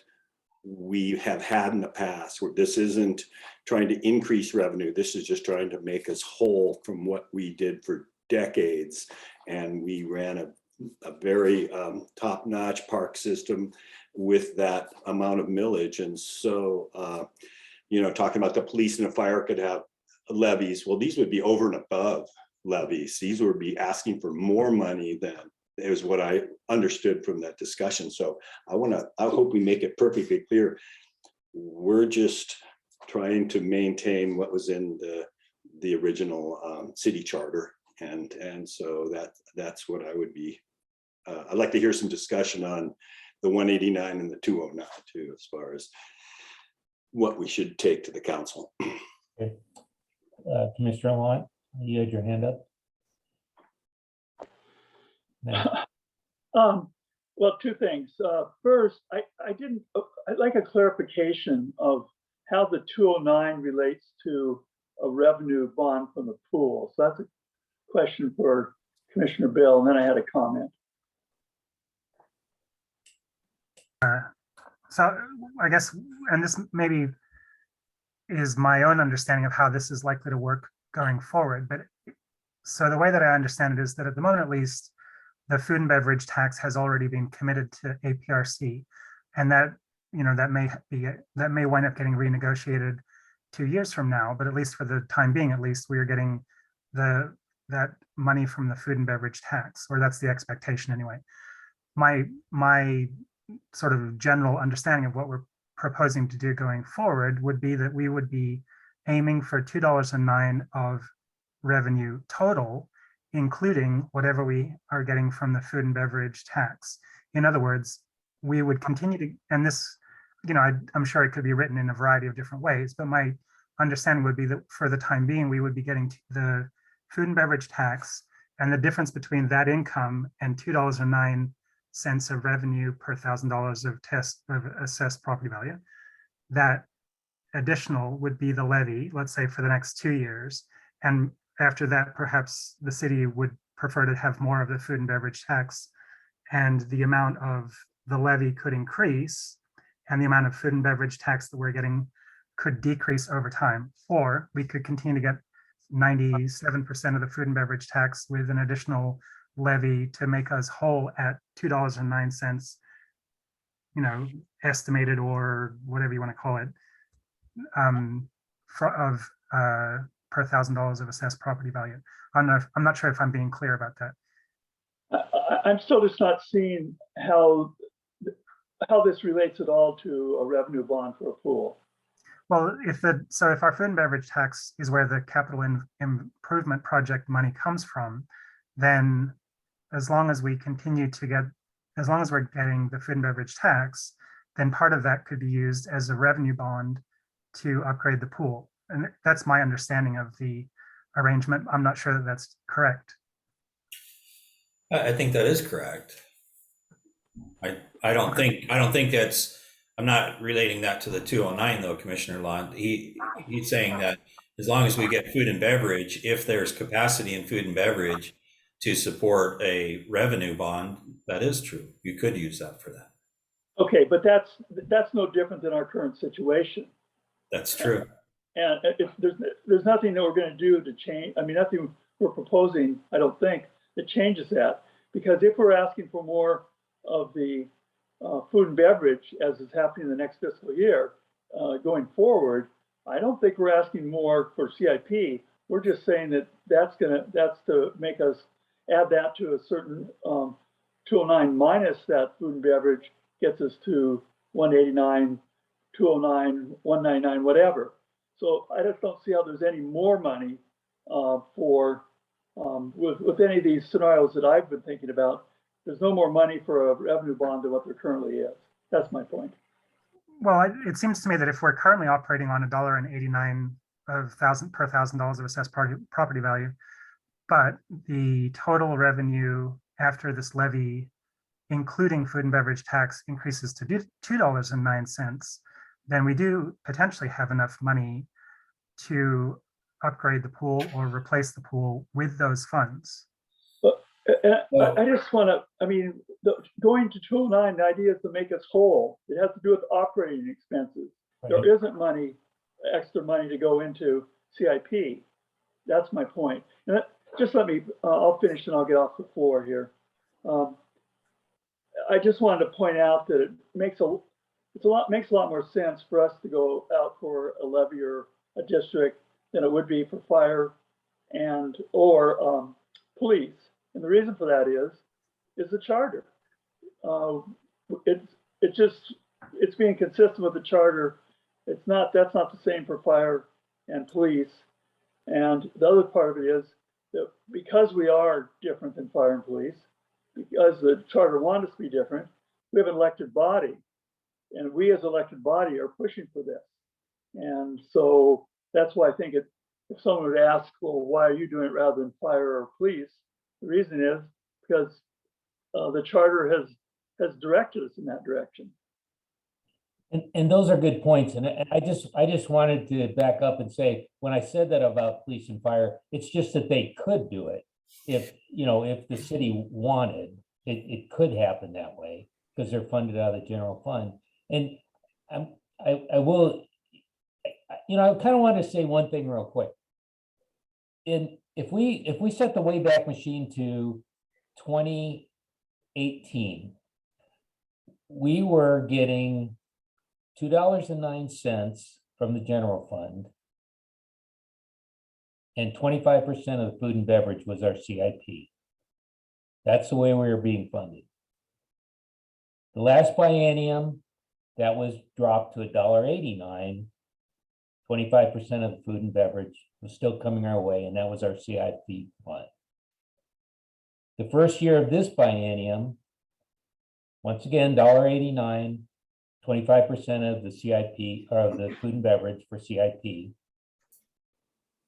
we have had in the past. This isn't trying to increase revenue. This is just trying to make us whole from what we did for decades. And we ran a very top-notch park system with that amount of millage. And so, talking about the police and the fire could have levies, well, these would be over and above levies. These would be asking for more money than is what I understood from that discussion. So I hope we make it perfectly clear. We're just trying to maintain what was in the original city charter. And so that's what I would be, I'd like to hear some discussion on the 189 and the 209 too, as far as what we should take to the council. Okay. Commissioner Lamont, you had your hand up. No. Well, two things. First, I'd like a clarification of how the 209 relates to a revenue bond from the pool. So that's a question for Commissioner Bill, and then I had a comment. So I guess, and this maybe is my own understanding of how this is likely to work going forward. But so the way that I understand it is that at the moment, at least, the food and beverage tax has already been committed to APRC, and that, you know, that may wind up getting renegotiated 2 years from now. But at least for the time being, at least we are getting that money from the food and beverage tax, or that's the expectation anyway. My sort of general understanding of what we're proposing to do going forward would be that we would be aiming for $2.09 of revenue total, including whatever we are getting from the food and beverage tax. In other words, we would continue to, and this, you know, I'm sure it could be written in a variety of different ways, but my understanding would be that for the time being, we would be getting the food and beverage tax, and the difference between that income and $2.09 of revenue per $1,000 of assessed property value. That additional would be the levy, let's say for the next 2 years. And after that, perhaps the city would prefer to have more of the food and beverage tax, and the amount of the levy could increase, and the amount of food and beverage tax that we're getting could decrease over time. Or we could continue to get 97% of the food and beverage tax with an additional levy to make us whole at $2.09, you know, estimated, or whatever you want to call it, per $1,000 of assessed property value. I'm not sure if I'm being clear about that. I'm still just not seeing how this relates at all to a revenue bond for a pool. Well, if our food and beverage tax is where the capital improvement project money comes from, then as long as we're getting the food and beverage tax, then part of that could be used as a revenue bond to upgrade the pool. And that's my understanding of the arrangement. I'm not sure that that's correct. I think that is correct. I don't think that's, I'm not relating that to the 209 though, Commissioner Lund. He's saying that as long as we get food and beverage, if there's capacity in food and beverage to support a revenue bond, that is true. You could use that for that. Okay, but that's no different than our current situation. That's true. And if there's nothing that we're going to do to change, I mean, nothing we're proposing, I don't think, that changes that. Because if we're asking for more of the food and beverage, as is happening in the next fiscal year, going forward, I don't think we're asking more for CIP. We're just saying that that's to make us add that to a certain 209 minus that food and beverage gets us to 189, 209, 199, whatever. So I just don't see how there's any more money with any of these scenarios that I've been thinking about. There's no more money for a revenue bond than what there currently is. That's my point. Well, it seems to me that if we're currently operating on $1.89 per $1,000 of assessed property value, but the total revenue after this levy, including food and beverage tax, increases to $2.09, then we do potentially have enough money to upgrade the pool or replace the pool with those funds. I just want to, I mean, going to 209, the idea is to make us whole. It has to do with operating expenses. Right. There isn't extra money to go into CIP. That's my point. And just let me, I'll finish and I'll get off the floor here. I just wanted to point out that it makes a lot more sense for us to go out for a levy or a district than it would be for fire and or police. And the reason for that is the charter. It's being consistent with the charter. That's not the same for fire and police. And the other part of it is that because we are different than fire and police, because the charter wants us to be different, we have an elected body, and we as elected body are pushing for this. And so that's why I think if someone would ask, well, why are you doing it rather than fire or police? The reason is because the charter has directed us in that direction. And those are good points. And I just wanted to back up and say, when I said that about police and fire, it's just that they could do it. If the city wanted, it could happen that way because they're funded out of the general fund. And I will, I kind of want to say one thing real quick. If we set the Wayback Machine to 2018, we were getting $2.09 from the general fund, and 25% of the food and beverage was our CIP. That's the way we were being funded. The last biennium, that was dropped to $1.89. 25% of the food and beverage was still coming our way, and that was our CIP fund. The first year of this biennium, once again, $1.89, 25% of the CIP, or of the food and beverage for CIP.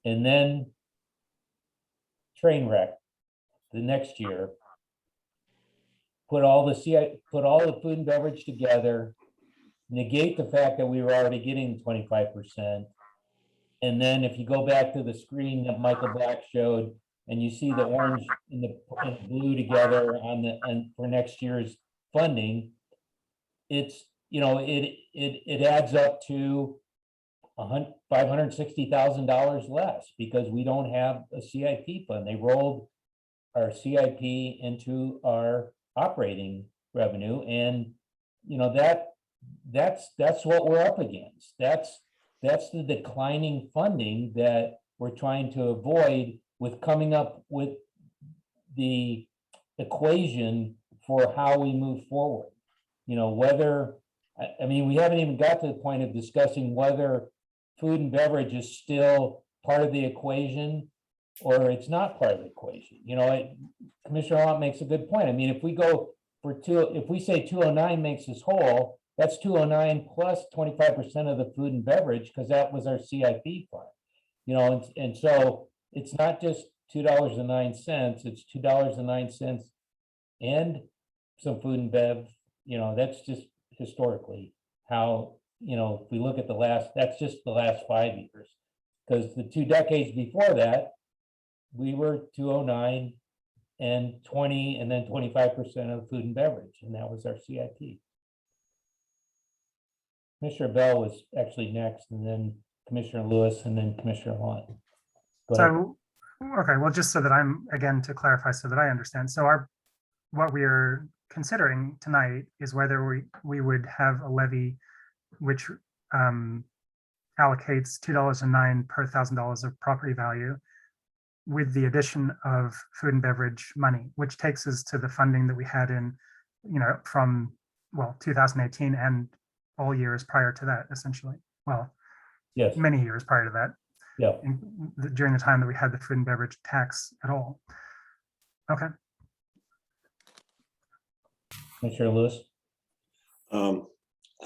And then train wreck the next year, put all the food and beverage together, negate the fact that we were already getting 25%. And then if you go back to the screen that Michael Black showed, and you see the orange and the blue together for next year's funding, it's, it adds up to $560,000 less because we don't have a CIP fund. They rolled our CIP into our operating revenue, and that's what we're up against. That's the declining funding that we're trying to avoid with coming up with the equation for how we move forward. Whether, we haven't even got to the point of discussing whether food and beverage is still part of the equation or it's not part of the equation. Commissioner Lott makes a good point. If we go if we say 209 makes us whole, that's 209 plus 25% of the food and beverage, because that was our CIP fund. And so it's not just $2.09, it's $2.09 and some food and bev. That's just historically how, if we look at that's just the last 5 years, because the 2 decades before that, we were 209 and 20 and then 25% of food and beverage, and that was our CIP. Commissioner Bell was actually next, and then Commissioner Lewis, and then Commissioner Lott. So, okay, well, just so that to clarify so that I understand. So what we are considering tonight is whether we would have a levy which allocates $2.09 per $1,000 of property value with the addition of food and beverage money, which takes us to the funding that we had in, from 2018 and all years prior to that, essentially. Well, yes, many years prior to that. Yeah. During the time that we had the food and beverage tax at all. Okay. Commissioner Lewis.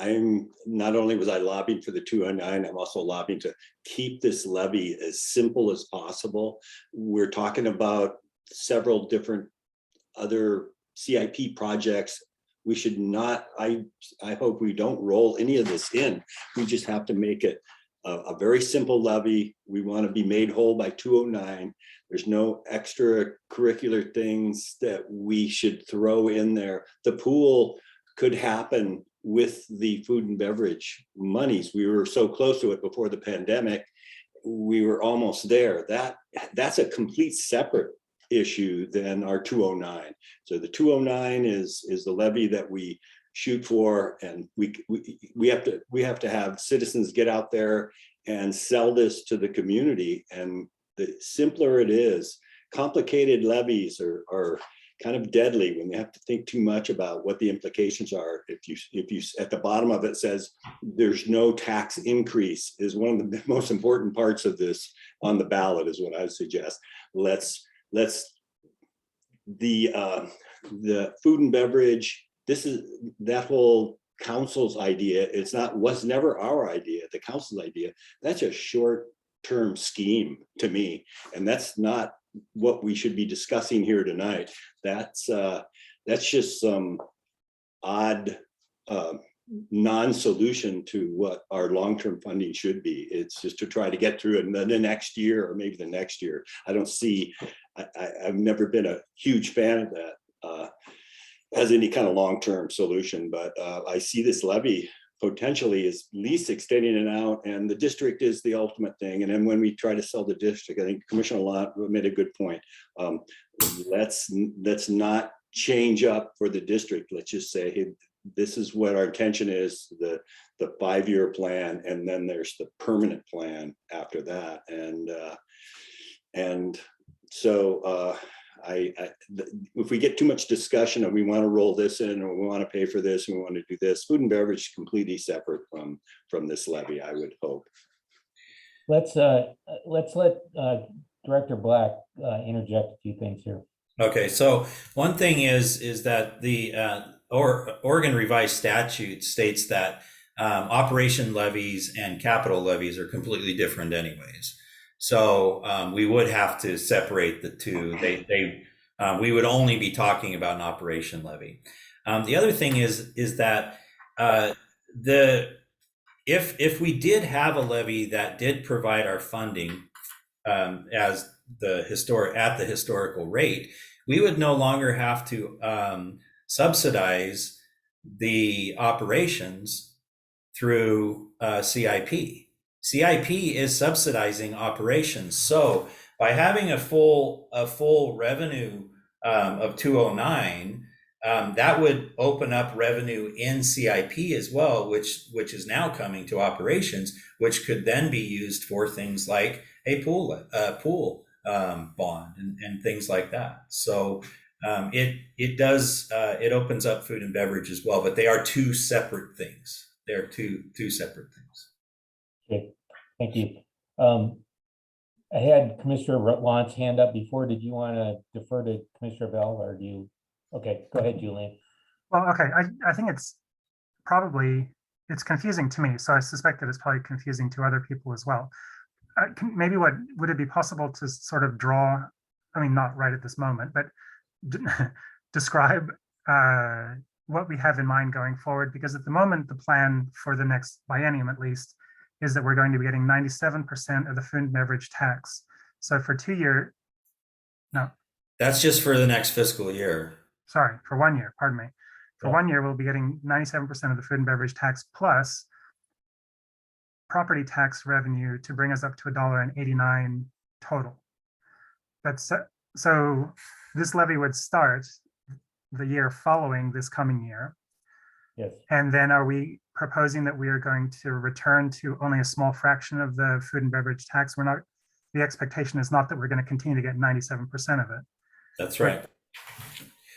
I'm not only was I lobbying for the 209, I'm also lobbying to keep this levy as simple as possible. We're talking about several different other CIP projects. We should not, I hope we don't roll any of this in. We just have to make it a very simple levy. We want to be made whole by 209. There's no extracurricular things that we should throw in there. The pool could happen with the food and beverage monies. We were so close to it before the pandemic. We were almost there. That's a complete separate issue than our 209. So the 209 is the levy that we shoot for, and we have to have citizens get out there and sell this to the community. And the simpler it is, complicated levies are kind of deadly when you have to think too much about what the implications are. If you at the bottom of it says there's no tax increase, is one of the most important parts of this on the ballot, is what I would suggest. Let's the food and beverage, this is that whole council's idea. Was never our idea, the council's idea. That's a short-term scheme to me, and that's not what we should be discussing here tonight. That's just some odd non-solution to what our long-term funding should be. It's just to try to get through it and then the next year or maybe the next year. I don't see, I've never been a huge fan of that as any kind of long-term solution, but I see this levy potentially is least extending it out, and the district is the ultimate thing. And then when we try to sell the district, I think Commissioner Lott made a good point. Let's not change up for the district. Let's just say, hey, this is what our intention is, the 5-year plan, and then there's the permanent plan after that. And so if we get too much discussion and we want to roll this in, or we want to pay for this and we want to do this, food and beverage is completely separate from this levy, I would hope. Let's let Director Black interject a few things here. Okay, so one thing is that the Oregon revised statute states that operation levies and capital levies are completely different anyways. So we would have to separate the two. We would only be talking about an operation levy. The other thing is that if we did have a levy that did provide our funding as the historical rate, we would no longer have to subsidize the operations through CIP. CIP is subsidizing operations. So by having a full revenue of 209, that would open up revenue in CIP as well, which is now coming to operations, which could then be used for things like a pool bond and things like that. So it opens up food and beverage as well, but they are two separate things. They're two separate things. Okay, thank you. I had Commissioner Lott's hand up before. Did you want to defer to Commissioner Bell, or do you? Okay, go ahead, Julian. Well, okay, I think it's confusing to me, so I suspect that it's probably confusing to other people as well. Maybe would it be possible to sort of draw, I mean, not right at this moment, but describe what we have in mind going forward? Because at the moment, the plan for the next biennium, at least, is that we're going to be getting 97% of the food and beverage tax. So for 2 years, no. That's just for the next fiscal year. Sorry, for 1 year, pardon me. For 1 year, we'll be getting 97% of the food and beverage tax plus property tax revenue to bring us up to $1.89 total. So this levy would start the year following this coming year. Yes. And then are we proposing that we are going to return to only a small fraction of the food and beverage tax? The expectation is not that we're going to continue to get 97% of it. That's right.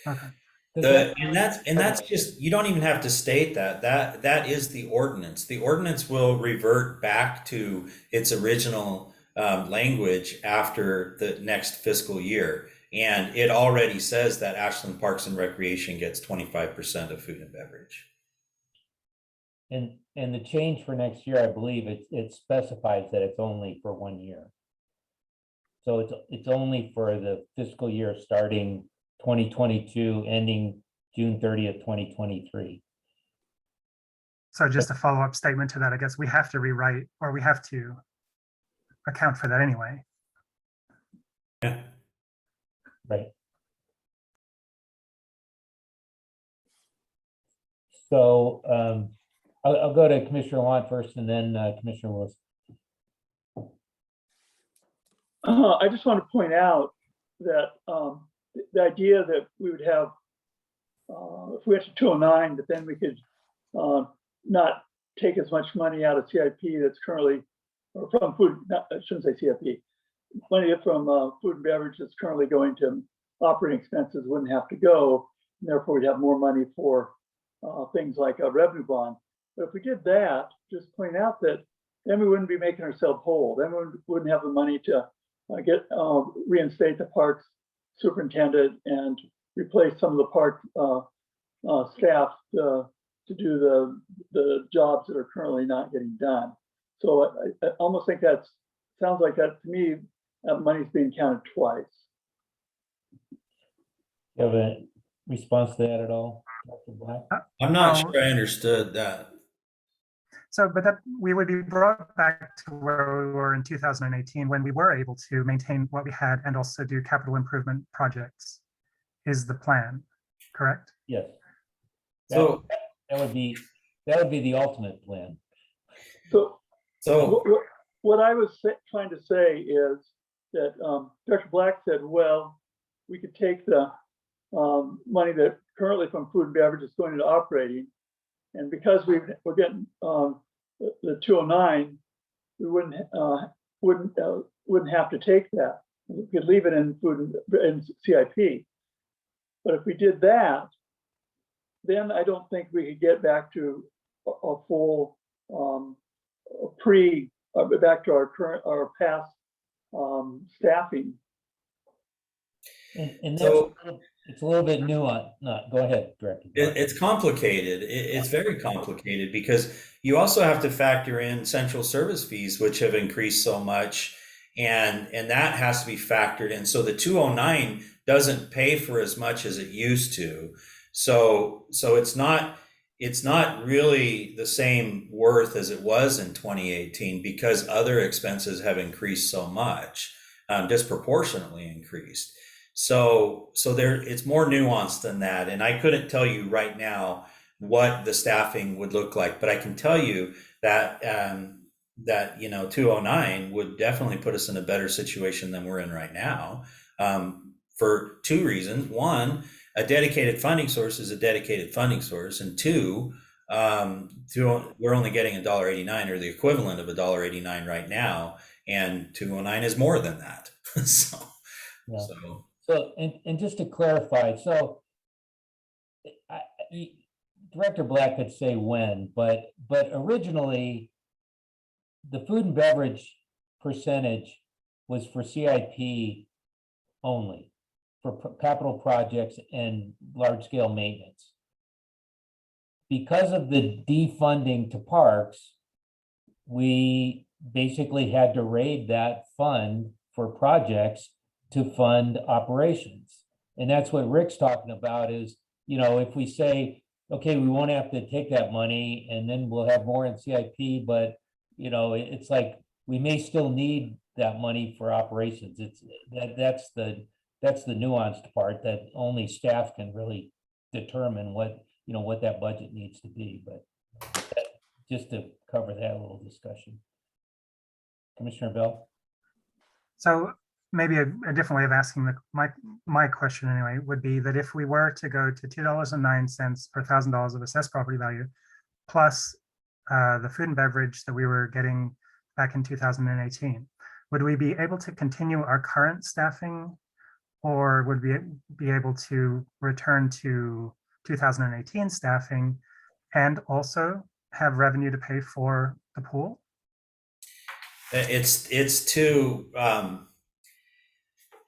Okay. And that's just, you don't even have to state that is the ordinance. The ordinance will revert back to its original language after the next fiscal year. And it already says that Ashland Parks and Recreation gets 25% of food and beverage. And the change for next year, I believe it specifies that it's only for 1 year. So it's only for the fiscal year starting 2022, ending June 30th, 2023. So just a follow-up statement to that, I guess we have to rewrite, or we have to account for that anyway. Yeah. Right. So I'll go to Commissioner Lott first, and then Commissioner Willis. I just want to point out that the idea that we would have, if we went to 209, but then we could not take as much money out of CIP that's currently or from food, I shouldn't say CFP, money from food and beverage that's currently going to operating expenses wouldn't have to go. And therefore, we'd have more money for things like a revenue bond. But if we did that, just point out that then we wouldn't be making ourselves whole. Then we wouldn't have the money to reinstate the parks superintendent and replace some of the park staff to do the jobs that are currently not getting done. So I almost think that sounds like that to me, that money's being counted twice. You have a response to that at all, Dr. Black? I'm not Well, sure I understood that. So, but that we would be brought back to where we were in 2018 when we were able to maintain what we had and also do capital improvement projects is the plan, correct? Yes. So, That would be the ultimate plan. So so what I was trying to say is that Dr. Black said, well, we could take the money that currently from food and beverage is going into operating, and because we're getting the 209, we wouldn't have to take that. We could leave it in food and CIP. But if we did that, then I don't think we could get back to a full back to our past staffing. And So- it's a little bit nuanced. No, go ahead, Director. it's complicated. It's very complicated because you also have to factor in central service fees, which have increased so much, and that has to be factored in. So the 209 doesn't pay for as much as it used to. So it's not really the same worth as it was in 2018 because other expenses have increased so much, disproportionately increased. So it's more nuanced than that. And I couldn't tell you right now what the staffing would look like, but I can tell you that 209 would definitely put us in a better situation than we're in right now, for two reasons. One, a dedicated funding source is a dedicated funding source, and two, we're only getting $1.89 or the equivalent of $1.89 right now, and 209 is more than that. Yeah. So, and just to clarify, so Director Black could say when, but originally the food and beverage percentage was for CIP only, for capital projects and large scale maintenance. Because of the defunding to parks, we basically had to raid that fund for projects to fund operations. And that's what Rick's talking about is, if we say, okay, we won't have to take that money and then we'll have more in CIP, but it's like we may still need that money for operations. That's the nuanced part that only staff can really determine what that budget needs to be. But just to cover that little discussion. Commissioner Bell? So maybe a different way of asking my question anyway would be that if we were to go to $2.09 per $1,000 of assessed property value, plus the food and beverage that we were getting back in 2018, would we be able to continue our current staffing, or would we be able to return to 2018 staffing and also have revenue to pay for the pool? It's too.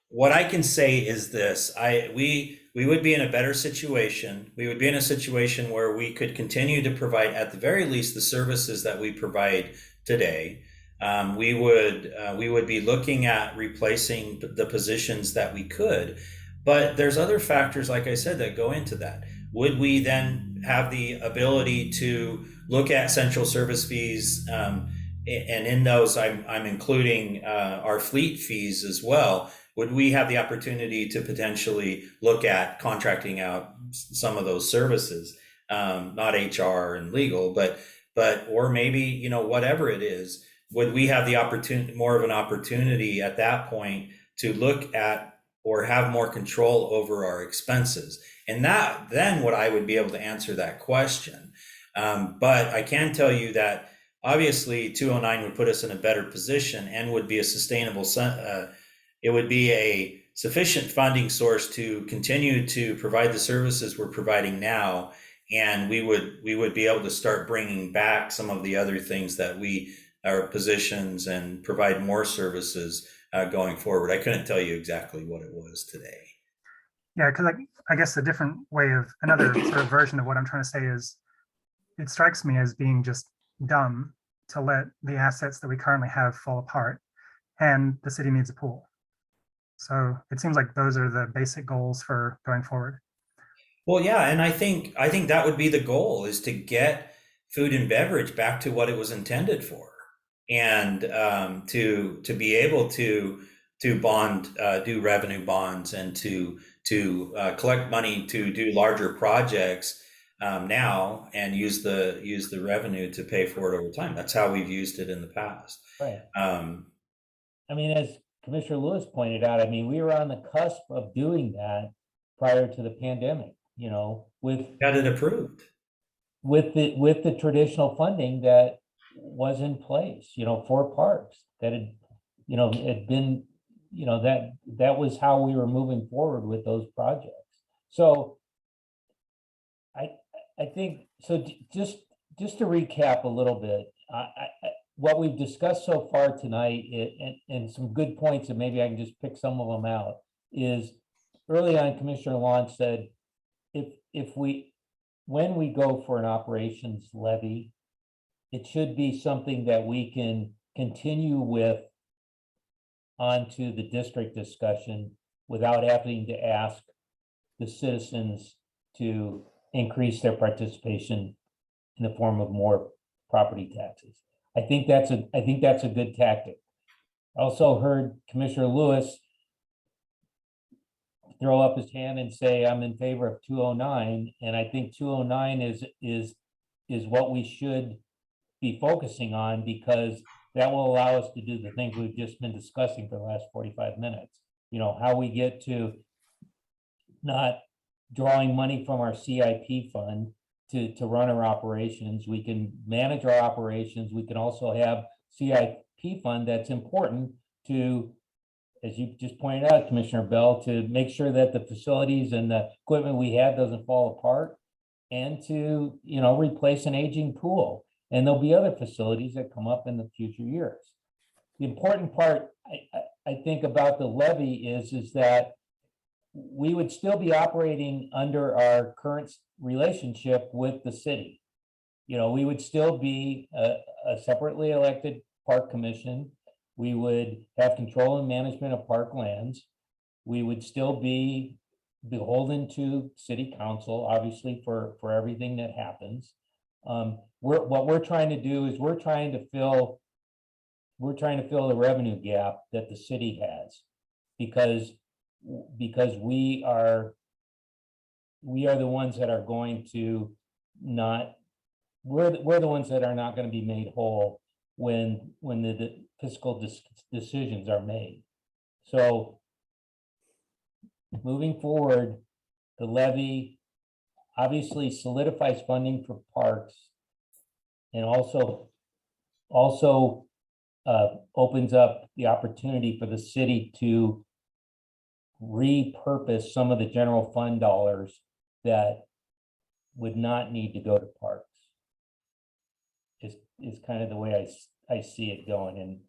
What I can say is this: we would be in a better situation. We would be in a situation where we could continue to provide, at the very least, the services that we provide today. We would be looking at replacing the positions that we could, but there's other factors, like I said, that go into that. Would we then have the ability to look at central service fees? And in those, I'm including our fleet fees as well. Would we have the opportunity to potentially look at contracting out some of those services, not HR and legal, but or maybe whatever it is? Would we have the opportunity, more of an opportunity at that point, to look at or have more control over our expenses? And then what I would be able to answer that question. But I can tell you that obviously 209 would put us in a better position and would be a sustainable, it would be a sufficient funding source to continue to provide the services we're providing now. And we would be able to start bringing back some of the other things that our positions and provide more services going forward. I couldn't tell you exactly what it was today. Yeah, because I guess a different way of another sort of version of what I'm trying to say is it strikes me as being just dumb to let the assets that we currently have fall apart, and the city needs a pool. So it seems like those are the basic goals for going forward. Well, yeah, and I think that would be the goal, is to get food and beverage back to what it was intended for, and to be able to bond, do revenue bonds, and to collect money to do larger projects now, and use the revenue to pay for it over time. That's how we've used it in the past. Right. I mean, as Commissioner Lewis pointed out, I mean, we were on the cusp of doing that prior to the pandemic, you know, Got it approved. with the traditional funding that was in place, you know, for parks that had been, you know, that was how we were moving forward with those projects. So I think, so just to recap a little bit, what we've discussed so far tonight, and some good points, and maybe I can just pick some of them out, is early on, Commissioner Launch said, when we go for an operations levy, it should be something that we can continue with onto the district discussion without having to ask the citizens to increase their participation in the form of more property taxes. I think that's a good tactic. I also heard Commissioner Lewis throw up his hand and say, I'm in favor of 209. And I think 209 is what we should be focusing on, because that will allow us to do the things we've just been discussing for the last 45 minutes. You know, how we get to not drawing money from our CIP fund to run our operations. We can manage our operations. We can also have CIP fund that's important to, as you just pointed out, Commissioner Bell, to make sure that the facilities and the equipment we have doesn't fall apart, and to, you know, replace an aging pool. And there'll be other facilities that come up in the future years. The important part, I think, about the levy is that we would still be operating under our current relationship with the city. You know, we would still be a separately elected park commission. We would have control and management of park lands. We would still be beholden to city council, obviously, for everything that happens. What we're trying to do is we're trying to fill the revenue gap that the city has, because we are the ones that are going to not, we're the ones that are not going to be made whole when the fiscal decisions are made. So moving forward, the levy obviously solidifies funding for parks, and also opens up the opportunity for the city to repurpose some of the general fund dollars that would not need to go to parks. Is kind of the way I see it going, and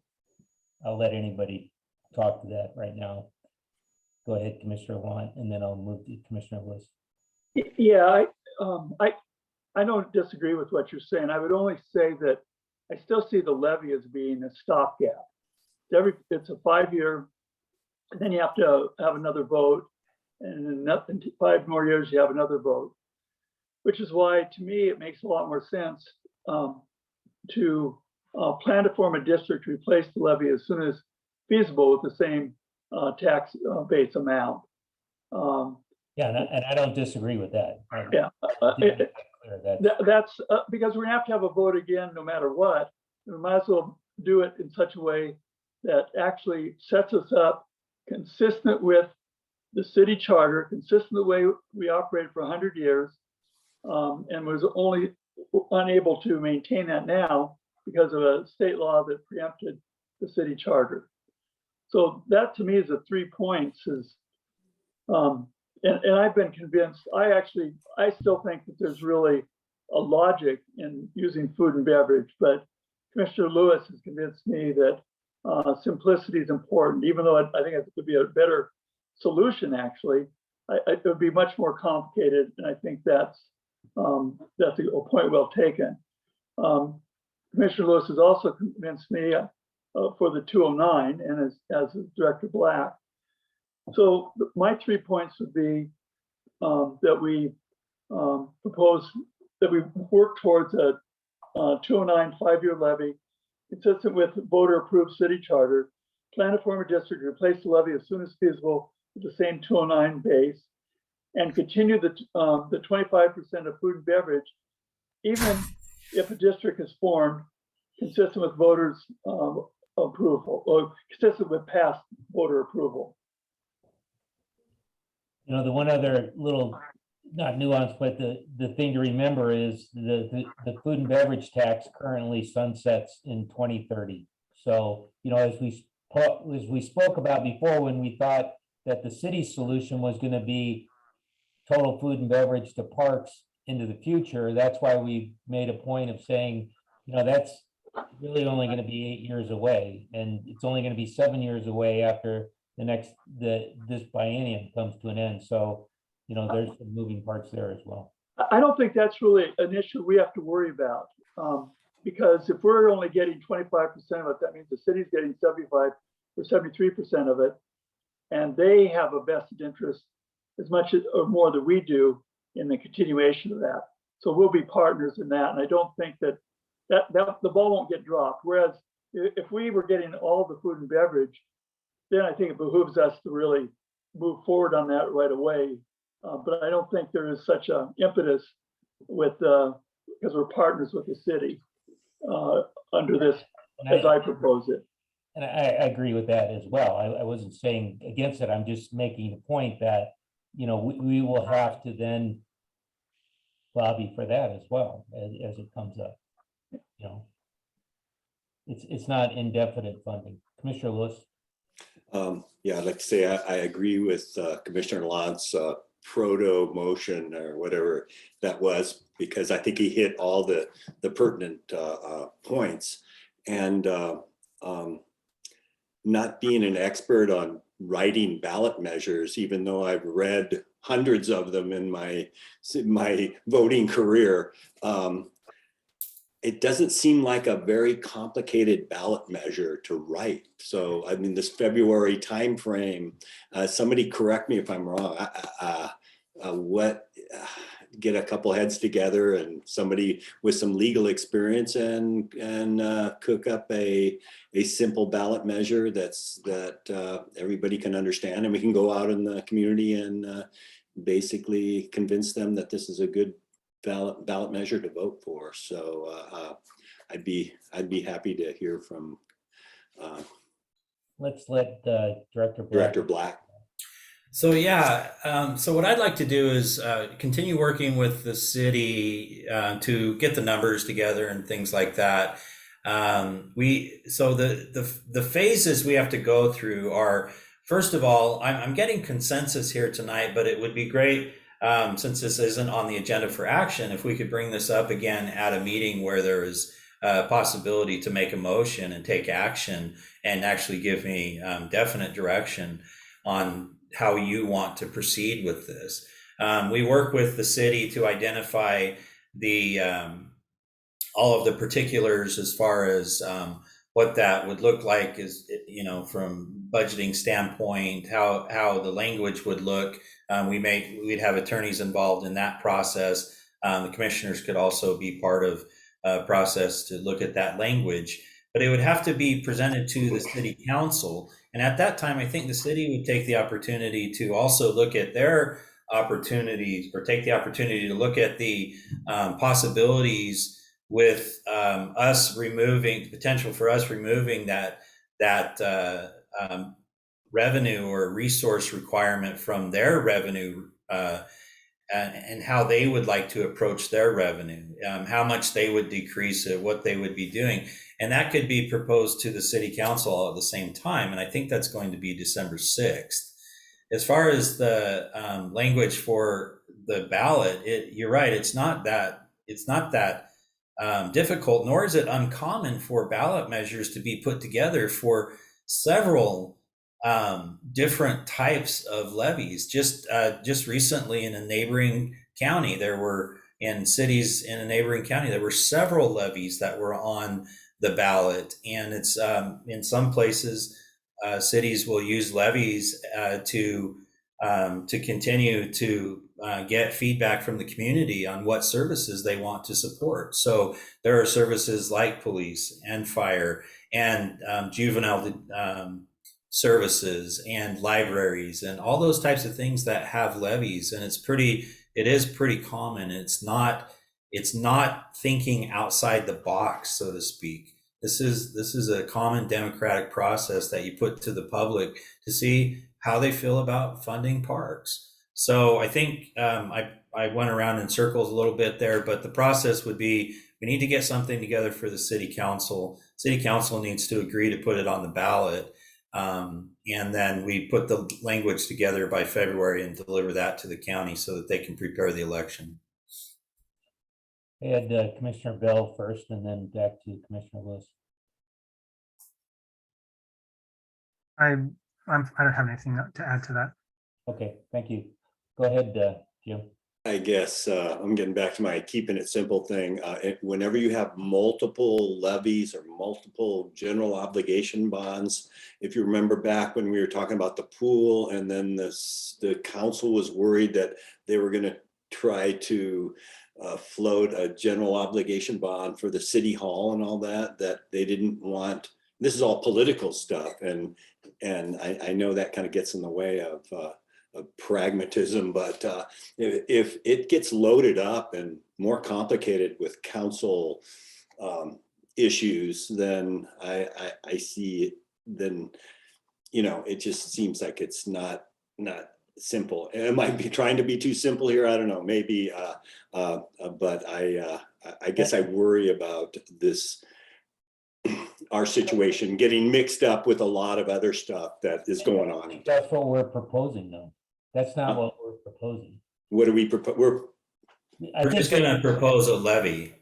I'll let anybody talk to that right now. Go ahead, Commissioner Lunt, and then I'll move to Commissioner Lewis. Yeah, I don't disagree with what you're saying. I would only say that I still see the levy as being a stopgap. It's a 5-year, and then you have to have another vote, and in 5 more years you have another vote, which is why, to me, it makes a lot more sense to plan to form a district to replace the levy as soon as feasible with the same tax base amount. Yeah, and I don't disagree with that. Yeah, that's because we're gonna have to have a vote again no matter what. We might as well do it in such a way that actually sets us up consistent with the city charter, consistent with the way we operated for 100 years, and was only unable to maintain that now because of a state law that preempted the city charter. So that to me is the 3 points is, and I've been convinced, I still think that there's really a logic in using food and beverage, but Commissioner Lewis has convinced me that simplicity is important, even though I think it would be a better solution actually. It would be much more complicated, and I think that's a point well taken. Commissioner Lewis has also convinced me for the 209 and as Director Black. So my 3 points would be that we propose that we work towards a 209 5-year levy consistent with voter-approved city charter, plan to form a district to replace the levy as soon as feasible with the same 209 base, and continue the 25% of food and beverage, even if a district is formed consistent with voters' approval or consistent with past voter approval. You know, the one other little, not nuance, but the thing to remember is the food and beverage tax currently sunsets in 2030. So, you know, as we spoke about before, when we thought that the city's solution was going to be total food and beverage to parks into the future, that's why we made a point of saying, you know, that's really only going to be 8 years away, and it's only going to be 7 years away after this biennium comes to an end. So, you know, there's some moving parts there as well. I don't think that's really an issue we have to worry about, because if we're only getting 25% of it, that means the city's getting 75 or 73% of it, and they have a vested interest as much as or more than we do in the continuation of that. So we'll be partners in that, and I don't think that the ball won't get dropped. Whereas if we were getting all the food and beverage, then I think it behooves us to really move forward on that right away. But I don't think there is such an impetus with because we're partners with the city under this as I propose it. And I agree with that as well. I wasn't saying against it. I'm just making the point that, you know, we will have to then lobby for that as well as it comes up. You know, it's not indefinite funding. Commissioner Lewis. Yeah, I'd like to say I agree with Commissioner Lott's proto motion or whatever that was, because I think he hit all the pertinent points. And not being an expert on writing ballot measures, even though I've read hundreds of them in my voting career, it doesn't seem like a very complicated ballot measure to write. So, I mean, this February timeframe, somebody correct me if I'm wrong, get a couple heads together and somebody with some legal experience and cook up a simple ballot measure that everybody can understand, and we can go out in the community and basically convince them that this is a good ballot measure to vote for. So I'd be happy to hear from Let's let Director Black. So yeah, so what I'd like to do is continue working with the city to get the numbers together and things like that. So the phases we have to go through are, first of all, I'm getting consensus here tonight, but it would be great, since this isn't on the agenda for action, if we could bring this up again at a meeting where there is a possibility to make a motion and take action and actually give me definite direction on how you want to proceed with this. We work with the city to identify the all of the particulars as far as what that would look like, is, you know, from budgeting standpoint, how the language would look. We'd have attorneys involved in that process. The commissioners could also be part of a process to look at that language, but it would have to be presented to the city council. And at that time, I think the city would take the opportunity to also look at their opportunities, or take the opportunity to look at the possibilities with us removing, potential for us removing that revenue or resource requirement from their revenue and how they would like to approach their revenue, how much they would decrease it, what they would be doing. And that could be proposed to the city council all at the same time. And I think that's going to be December 6th. As far as the language for the ballot, you're right. It's not that difficult, nor is it uncommon for ballot measures to be put together for several different types of levies. Just recently in a neighboring county, in cities in a neighboring county, there were several levies that were on the ballot. And it's in some places, cities will use levies to continue to get feedback from the community on what services they want to support. So there are services like police and fire and juvenile services and libraries and all those types of things that have levies. And it is pretty common. It's not thinking outside the box, so to speak. This is a common democratic process that you put to the public to see how they feel about funding parks. So I think I went around in circles a little bit there, but the process would be, we need to get something together for the city council. City council needs to agree to put it on the ballot. And then we put the language together by February and deliver that to the county so that they can prepare the election. I had Commissioner Bell first and then back to Commissioner Lewis. I don't have anything to add to that. Okay, thank you. Go ahead, Jim. I guess I'm getting back to my keeping it simple thing. Whenever you have multiple levies or multiple general obligation bonds, if you remember back when we were talking about the pool, and then the council was worried that they were going to try to float a general obligation bond for the city hall and all that they didn't want. This is all political stuff, and I know that kind of gets in the way of pragmatism, but if it gets loaded up and more complicated with council issues, then I see it, then it just seems like it's not simple. Am I trying to be too simple here? I don't know, maybe, but I guess I worry about this, our situation getting mixed up with a lot of other stuff that is going on. That's what we're proposing, though. That's not what we're proposing. What do we propose? We're just going to propose a levy.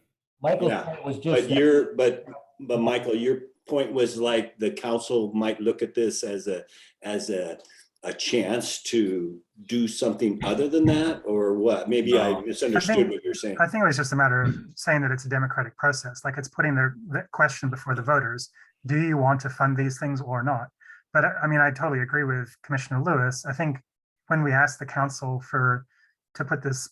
Michael's point was just. But Michael, your point was like the council might look at this as a chance to do something other than that, or what? Maybe I misunderstood what you're saying. I think it was just a matter of saying that it's a democratic process. Like, it's putting the question before the voters. Do you want to fund these things or not? But I mean, I totally agree with Commissioner Lewis. I think when we ask the council to put this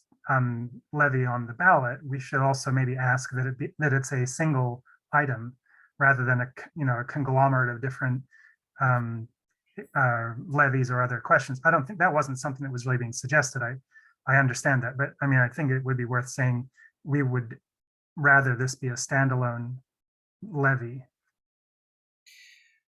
levy on the ballot, we should also maybe ask that it's a single item rather than a conglomerate of different levies or other questions. I don't think that wasn't something that was really being suggested. I understand that, but I mean, I think it would be worth saying we would rather this be a standalone levy.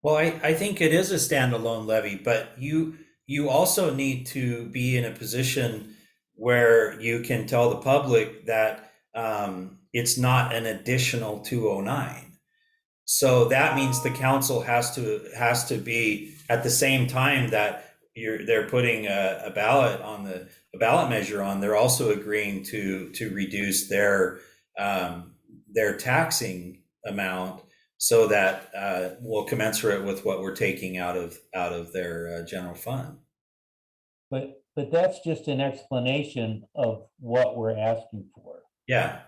Well, I think it is a standalone levy, but you also need to be in a position where you can tell the public that it's not an additional 209. So that means the council has to be, at the same time that they're putting a ballot measure on, they're also agreeing to reduce their taxing amount so that will commensurate with what we're taking out of their general fund. But that's just an explanation of what we're asking for. Yeah.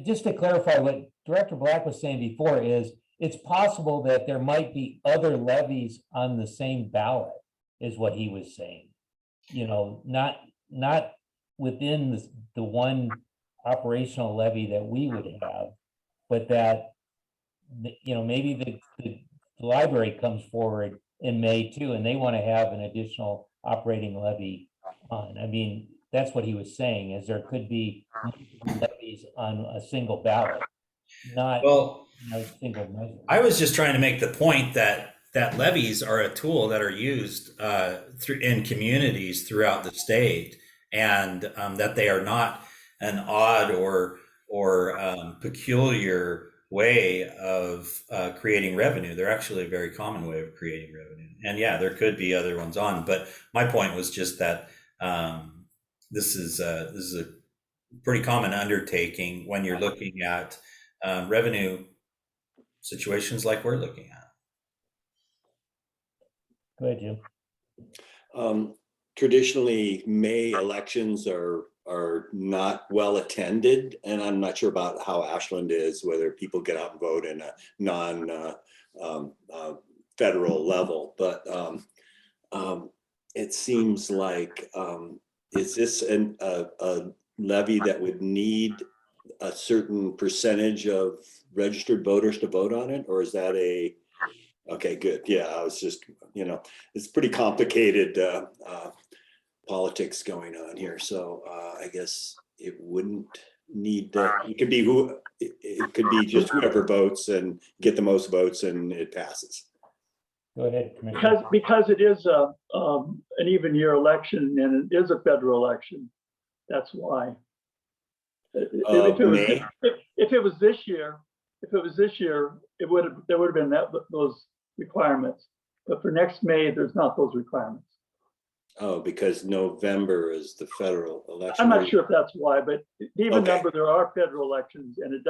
Just to clarify what Director Black was saying before is, it's possible that there might be other levies on the same ballot, is what he was saying. Not within the one operational levy that we would have, but that maybe the library comes forward in May too, and they want to have an additional operating levy on. I mean, that's what he was saying, is there could be levies on a single ballot, not a single measure. I was just trying to make the point that levies are a tool that are used in communities throughout the state, and that they are not an odd or peculiar way of creating revenue. They're actually a very common way of creating revenue. And yeah, there could be other ones on, but my point was just that this is a pretty common undertaking when you're looking at revenue situations like we're looking at. Go ahead, Jim. Traditionally, May elections are not well attended, and I'm not sure about how Ashland is, whether people get out and vote in a non-federal level. But it seems like, is this a levy that would need a certain percentage of registered voters to vote on it, or is that a? Okay, good. Yeah, I was just, it's pretty complicated politics going on here. So I guess it wouldn't need it could be it could be just whoever votes and get the most votes and it passes. Go ahead, Commissioner. Because it is an even year election and it is a federal election. That's why. If it was this year, there would have been those requirements. But for next May, there's not those requirements. Oh, because November is the federal election. I'm not sure if that's why, but even number, there are federal elections and it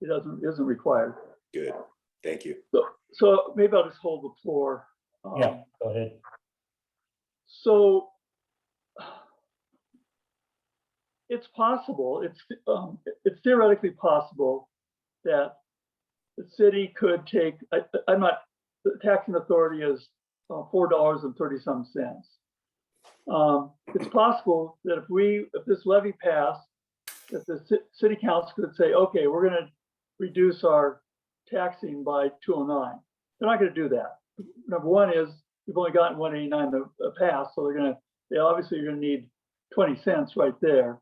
isn't required. Good, thank you. So maybe I'll just hold the floor. Yeah, go ahead. So it's possible, it's theoretically possible that the city could take, the taxing authority is $4.30 cents. It's possible that if this levy passed, that the city council could say, okay, we're going to reduce our taxing by 209. They're not going to do that. Number one is we've only gotten 189 to pass, so they obviously are going to need 20 cents right there.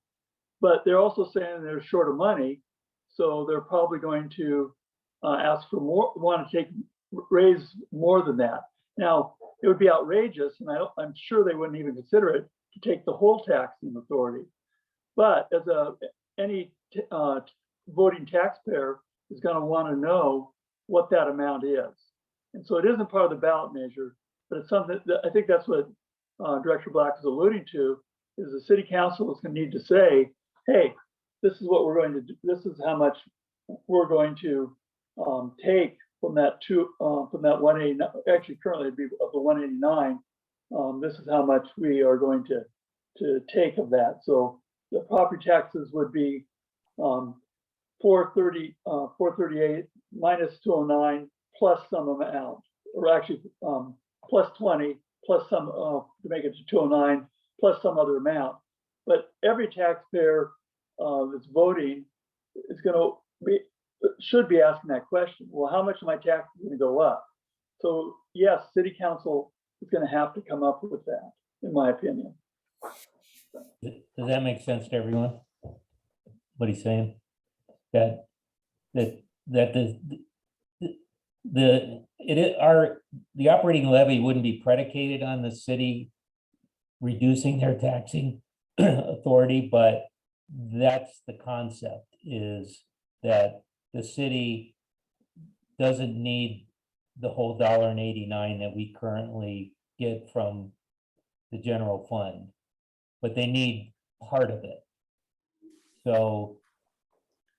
But they're also saying they're short of money, so they're probably going to ask for more, raise more than that. Now, it would be outrageous, and I'm sure they wouldn't even consider it, to take the whole taxing authority. But as any voting taxpayer is going to want to know what that amount is. And so it isn't part of the ballot measure, but it's something that I think that's what Director Black is alluding to, is the city council is going to need to say, hey, this is what we're going to do. This is how much we're going to take from that from that 189. Actually, currently it'd be of the 189. This is how much we are going to take of that. So the property taxes would be 438 minus 209 plus some amount, or actually plus 20 plus some to make it to 209 plus some other amount. But every taxpayer that's voting is should be asking that question. Well, how much of my tax is going to go up? So yes, city council is going to have to come up with that, in my opinion. Does that make sense to everyone? What he's saying? That the operating levy wouldn't be predicated on the city reducing their taxing authority, but that's the concept, is that the city doesn't need the whole $1.89 that we currently get from the general fund, but they need part of it. So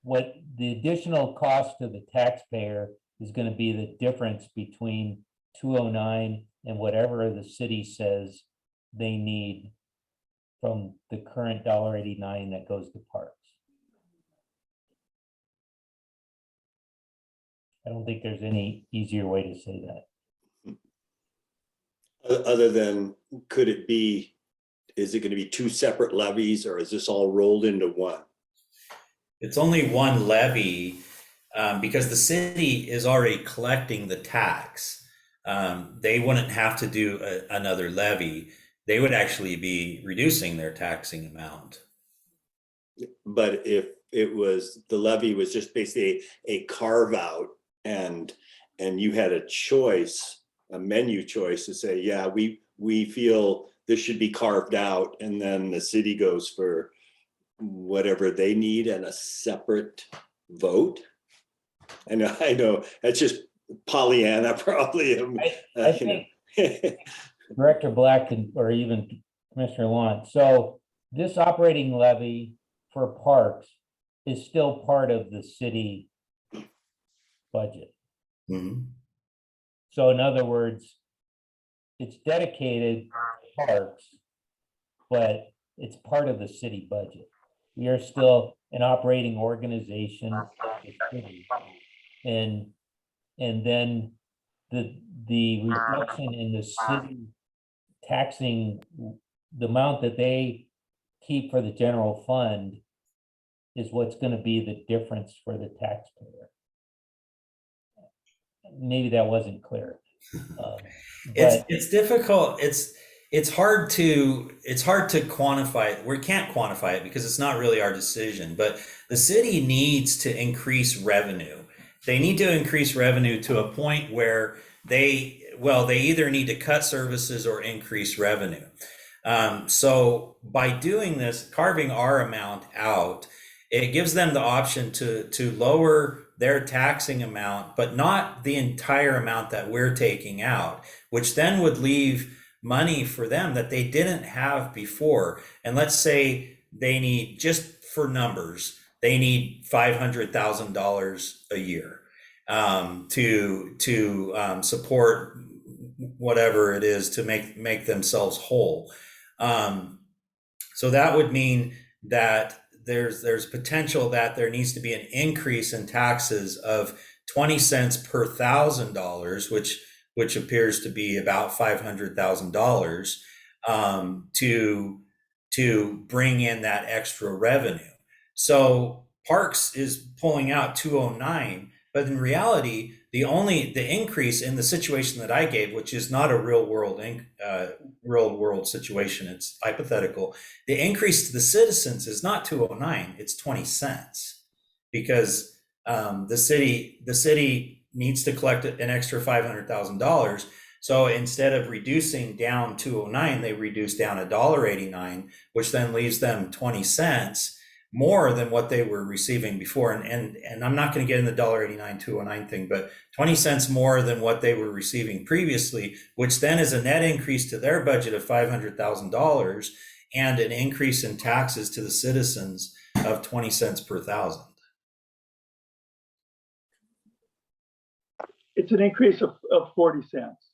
what the additional cost to the taxpayer is going to be the difference between 209 and whatever the city says they need from the current $1.89 that goes to parks. I don't think there's any easier way to say that. Other than, is it going to be two separate levies, or is this all rolled into one? It's only one levy because the city is already collecting the tax. They wouldn't have to do another levy. They would actually be reducing their taxing amount. But if the levy was just basically a carve out, and you had a choice, a menu choice to say, yeah, we feel this should be carved out, and then the city goes for whatever they need and a separate vote. And I know that's just Pollyanna, probably. I think Director Black or even Commissioner Lunt. So this operating levy for parks is still part of the city budget. Mhm. So in other words, it's dedicated to parks, but it's part of the city budget. We are still an operating organization of the city. And then the reduction in the city taxing, the amount that they keep for the general fund is what's going to be the difference for the taxpayer. Maybe that wasn't clear. It's difficult. It's hard to quantify it. We can't quantify it because it's not really our decision, but the city needs to increase revenue. They need to increase revenue to a point where they either need to cut services or increase revenue. So by doing this, carving our amount out, it gives them the option to lower their taxing amount, but not the entire amount that we're taking out, which then would leave money for them that they didn't have before. And let's say they need, just for numbers, they need $500,000 a year to support whatever it is to make themselves whole. So that would mean that there's potential that there needs to be an increase in taxes of 20 cents per $1,000, which appears to be about $500,000 to bring in that extra revenue. So Parks is pulling out 209, but in reality, the increase in the situation that I gave, which is not a real world situation, it's hypothetical. The increase to the citizens is not 209, it's 20 cents, because the city needs to collect an extra $500,000. So instead of reducing down 209, they reduce down $1.89, which then leaves them 20 cents more than what they were receiving before. And I'm not going to get in the $1.89, 209 thing, but 20 cents more than what they were receiving previously, which then is a net increase to their budget of $500,000 and an increase in taxes to the citizens of 20 cents per thousand. It's an increase of 40 cents.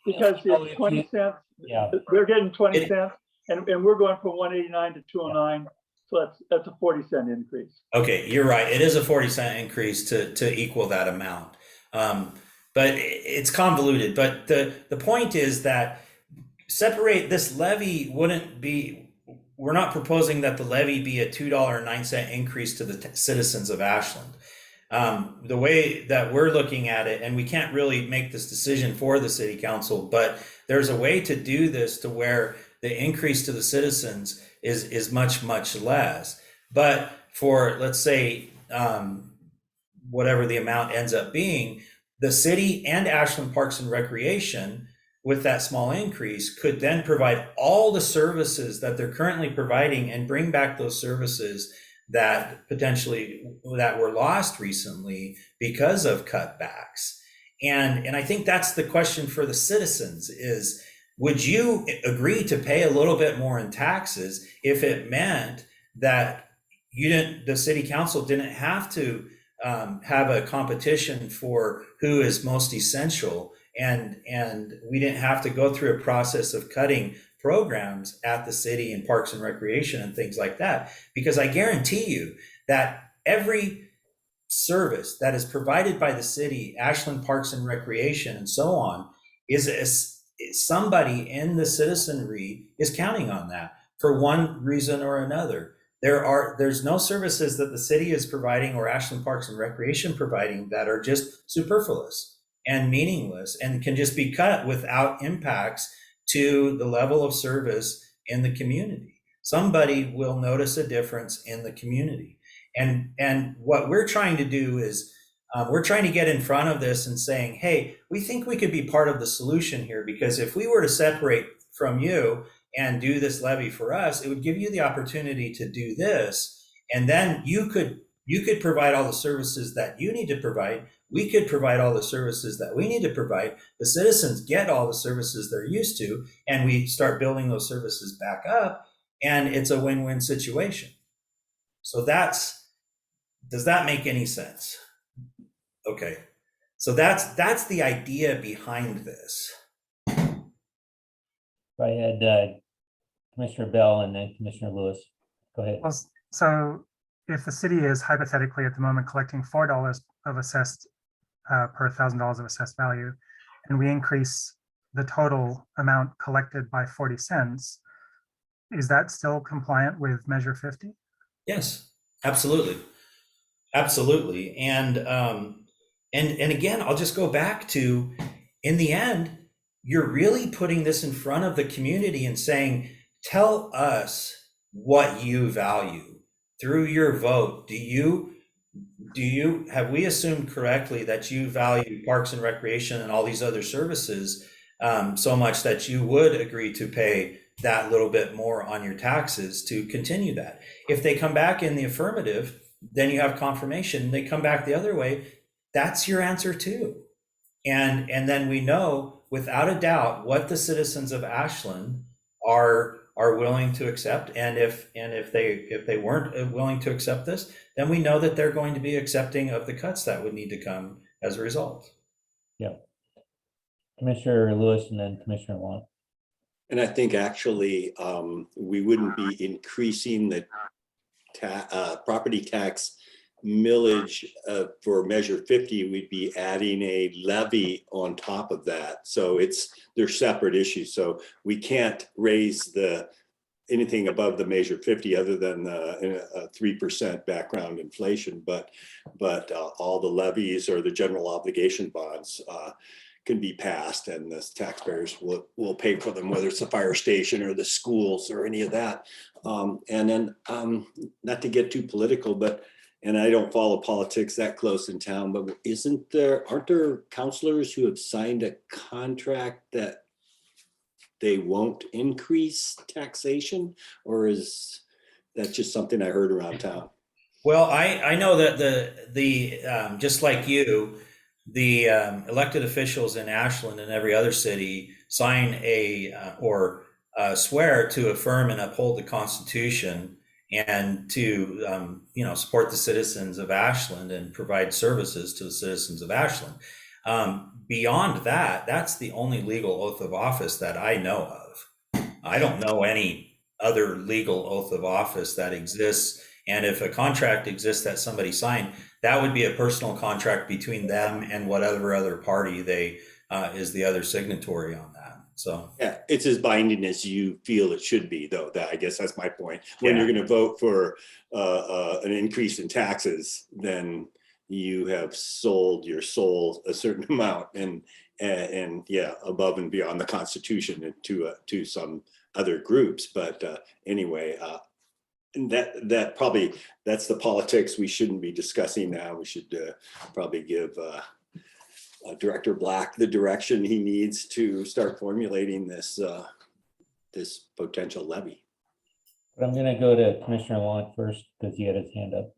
Because it's 20 cents, Yeah. they're getting 20 cents, and we're going from 189 to 209. So that's a 40-cent increase. Okay, you're right. It is a 40-cent increase to equal that amount. But it's convoluted. But the point is that separate this levy wouldn't be, we're not proposing that the levy be a $2.09 increase to the citizens of Ashland. The way that we're looking at it, and we can't really make this decision for the city council, but there's a way to do this to where the increase to the citizens is much, much less. But for, let's say, whatever the amount ends up being, the city and Ashland Parks and Recreation, with that small increase, could then provide all the services that they're currently providing and bring back those services that potentially that were lost recently because of cutbacks. And I think that's the question for the citizens is, would you agree to pay a little bit more in taxes if it meant that the city council didn't have to have a competition for who is most essential, and we didn't have to go through a process of cutting programs at the city and Parks and Recreation and things like that? Because I guarantee you that every service that is provided by the city, Ashland Parks and Recreation and so on, is somebody in the citizenry is counting on that for one reason or another. There's no services that the city is providing or Ashland Parks and Recreation providing that are just superfluous and meaningless and can just be cut without impacts to the level of service in the community. Somebody will notice a difference in the community. And what we're trying to do is We're trying to get in front of this and saying, hey, we think we could be part of the solution here, because if we were to separate from you and do this levy for us, it would give you the opportunity to do this. And then you could provide all the services that you need to provide. We could provide all the services that we need to provide. The citizens get all the services they're used to, and we start building those services back up, and it's a win-win situation. So does that make any sense? Okay, so that's the idea behind this. I had Commissioner Bell and then Commissioner Lewis. Go ahead. Well, so if the city is hypothetically at the moment collecting $4 of assessed per $1,000 of assessed value, and we increase the total amount collected by 40 cents, is that still compliant with Measure 50? Yes, absolutely. Absolutely. And again, I'll just go back to, in the end, you're really putting this in front of the community and saying, tell us what you value through your vote. Have we assumed correctly that you value parks and recreation and all these other services so much that you would agree to pay that little bit more on your taxes to continue that? If they come back in the affirmative, then you have confirmation. They come back the other way, that's your answer too. And then we know without a doubt what the citizens of Ashland are willing to accept. And if they weren't willing to accept this, then we know that they're going to be accepting of the cuts that would need to come as a result. Yeah. Commissioner Lewis and then Commissioner Wong. And I think actually we wouldn't be increasing the property tax millage for Measure 50. We'd be adding a levy on top of that. So they're separate issues. So we can't raise anything above the Measure 50 other than a 3% background inflation. But all the levies or the general obligation bonds can be passed, and the taxpayers will pay for them, whether it's the fire station or the schools or any of that. And then not to get too political, and I don't follow politics that close in town, but aren't there counselors who have signed a contract that they won't increase taxation, or is that just something I heard around town? Well, I know that the just like you, the elected officials in Ashland and every other city sign or swear to affirm and uphold the Constitution and to support the citizens of Ashland and provide services to the citizens of Ashland. Beyond that, that's the only legal oath of office that I know of. I don't know any other legal oath of office that exists. And if a contract exists that somebody signed, that would be a personal contract between them and whatever other party is the other signatory on that. So yeah, it's as binding as you feel it should be, though. I guess that's my point. When you're going to vote for an increase in taxes, then you have sold your soul a certain amount, and yeah, above and beyond the Constitution to some other groups. But anyway, and that's the politics we shouldn't be discussing now. We should probably give Director Black the direction he needs to start formulating this potential levy. But I'm going to go to Commissioner Wong first because he had his hand up.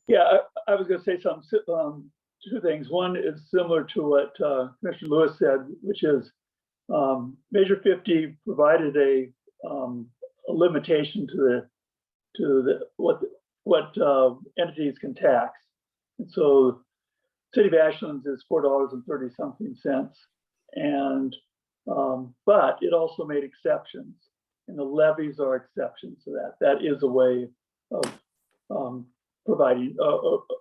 Yeah, I was going to say two things. One is similar to what Commissioner Lewis said, which is Measure 50 provided a limitation to what entities can tax. And so City of Ashland is $4.30 something cents. And but it also made exceptions, and the levies are exceptions to that. That is a way of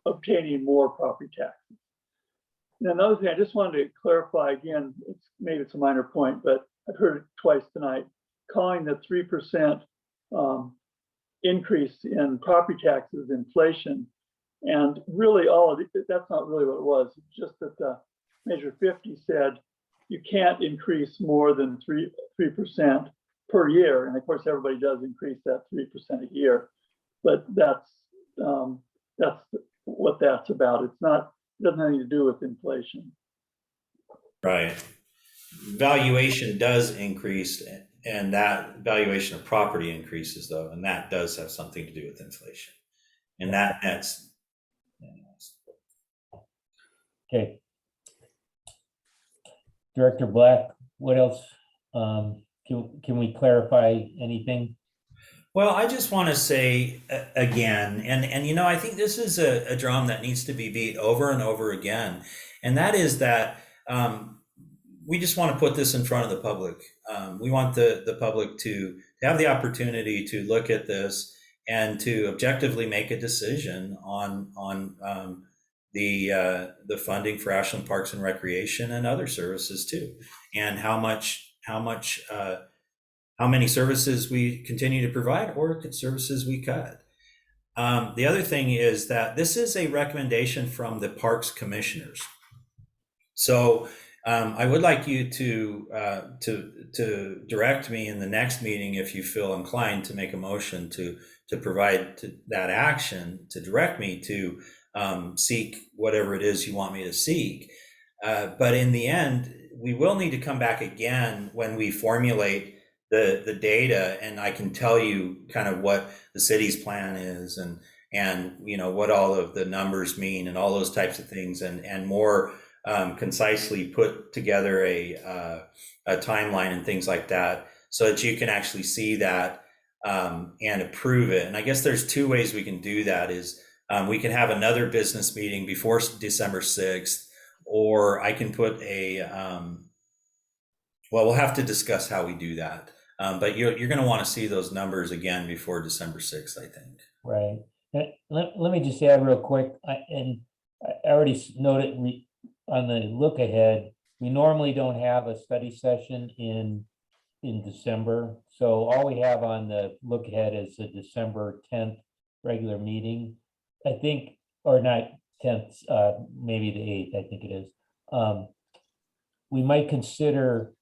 obtaining more property taxes. And another thing I just wanted to clarify again, maybe it's a minor point, but I've heard it twice tonight, calling the 3% increase in property taxes inflation. And really all of it, that's not really what it was. It's just that the Measure 50 said you can't increase more than 3% per year. And of course, everybody does increase that 3% a year, but that's what that's about. It's not, it doesn't have anything to do with inflation. Right. Valuation does increase, and that valuation of property increases though, and that does have something to do with inflation. And that's. Okay. Director Black, what else? Can we clarify anything? Well, I just want to say again, and you know, I think this is a drum that needs to be beat over and over again, and that is that we just want to put this in front of the public. We want the public to have the opportunity to look at this and to objectively make a decision on the funding for Ashland Parks and Recreation and other services too, and how many services we continue to provide or services we cut. The other thing is that this is a recommendation from the Parks Commissioners. So I would like you to direct me in the next meeting, if you feel inclined to make a motion to provide that action, to direct me to seek whatever it is you want me to seek. But in the end, we will need to come back again when we formulate the data, and I can tell you kind of what the city's plan is, and you know what all of the numbers mean and all those types of things, and more concisely put together a timeline and things like that, so that you can actually see that and approve it. And I guess there's two ways we can do that. Is we can have another business meeting before December 6th, or I can put well, we'll have to discuss how we do that. But you're going to want to see those numbers again before December 6th, I think. Right. Let me just add real quick, I already noted on the look ahead, we normally don't have a study session in December. So all we have on the look ahead is the December 10th regular meeting, I think, or not 10th, maybe the 8th, I think it is. We might consider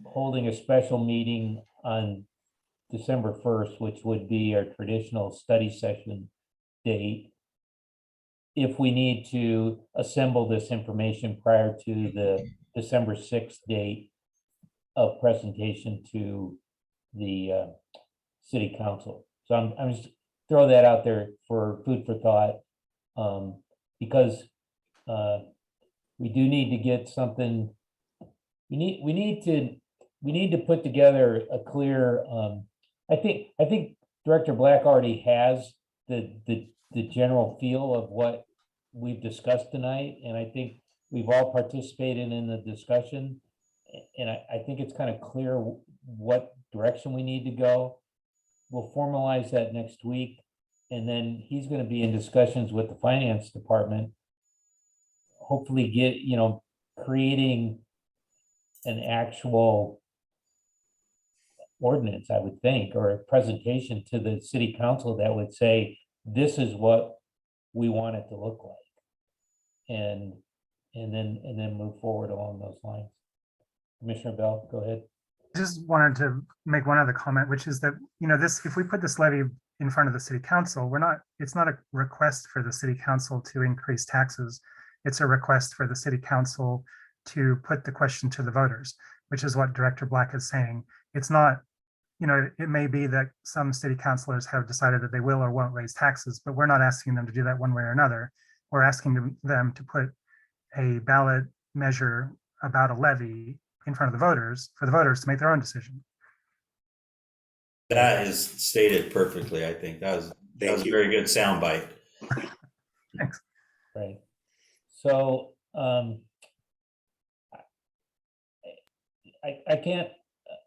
holding a special meeting on December 1st, which would be our traditional study session date, if we need to assemble this information prior to the December 6th date of presentation to the city council. So I'm just throw that out there for food for thought, because we do need to get something. We need to put together a clear. I think Director Black already has the general feel of what we've discussed tonight, and I think we've all participated in the discussion, and I think it's kind of clear what direction we need to go. We'll formalize that next week, and then he's going to be in discussions with the finance department, hopefully creating an actual ordinance, I would think, or a presentation to the city council that would say, this is what we want it to look like, and then move forward along those lines. Commissioner Bell, go ahead. I just wanted to make one other comment, which is that, if we put this levy in front of the city council, it's not a request for the city council to increase taxes. It's a request for the city council to put the question to the voters, which is what Director Black is saying. It's not, it may be that some city councilors have decided that they will or won't raise taxes, but we're not asking them to do that one way or another. We're asking them to put a ballot measure about a levy in front of the voters, for the voters to make their own decision. That is stated perfectly. I think that was a very good soundbite. Thanks. Right. So I can't.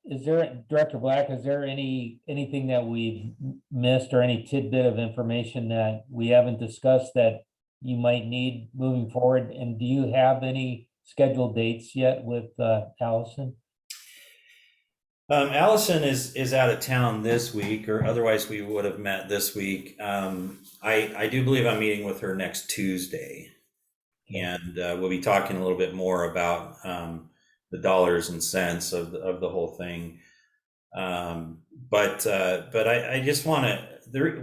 Is there, Director Black, is there anything that we've missed, or any tidbit of information that we haven't discussed that you might need moving forward? And do you have any scheduled dates yet with Allison? Allison is out of town this week, or otherwise we would have met this week. I do believe I'm meeting with her next Tuesday, and we'll be talking a little bit more about the dollars and cents of the whole thing. But I just want to.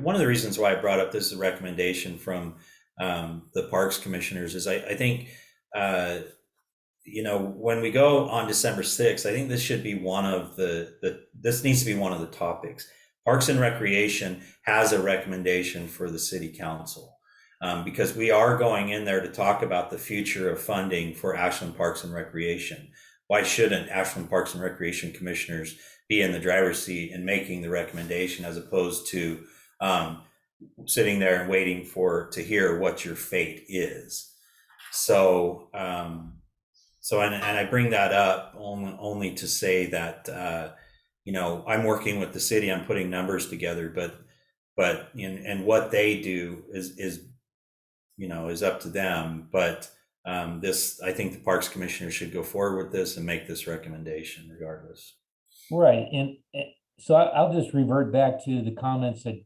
One of the reasons why I brought up this recommendation from the Parks Commissioners is I think, when we go on December 6th, I think this should be one of this needs to be one of the topics. Parks and Recreation has a recommendation for the City Council, because we are going in there to talk about the future of funding for Ashland Parks and Recreation. Why shouldn't Ashland Parks and Recreation Commissioners be in the driver's seat and making the recommendation, as opposed to sitting there and waiting to hear what your fate is? So, and I bring that up only to say that, I'm working with the city, I'm putting numbers together, but and what they do is up to them. But I think the Parks Commissioner should go forward with this and make this recommendation regardless. Right, and so I'll just revert back to the comments that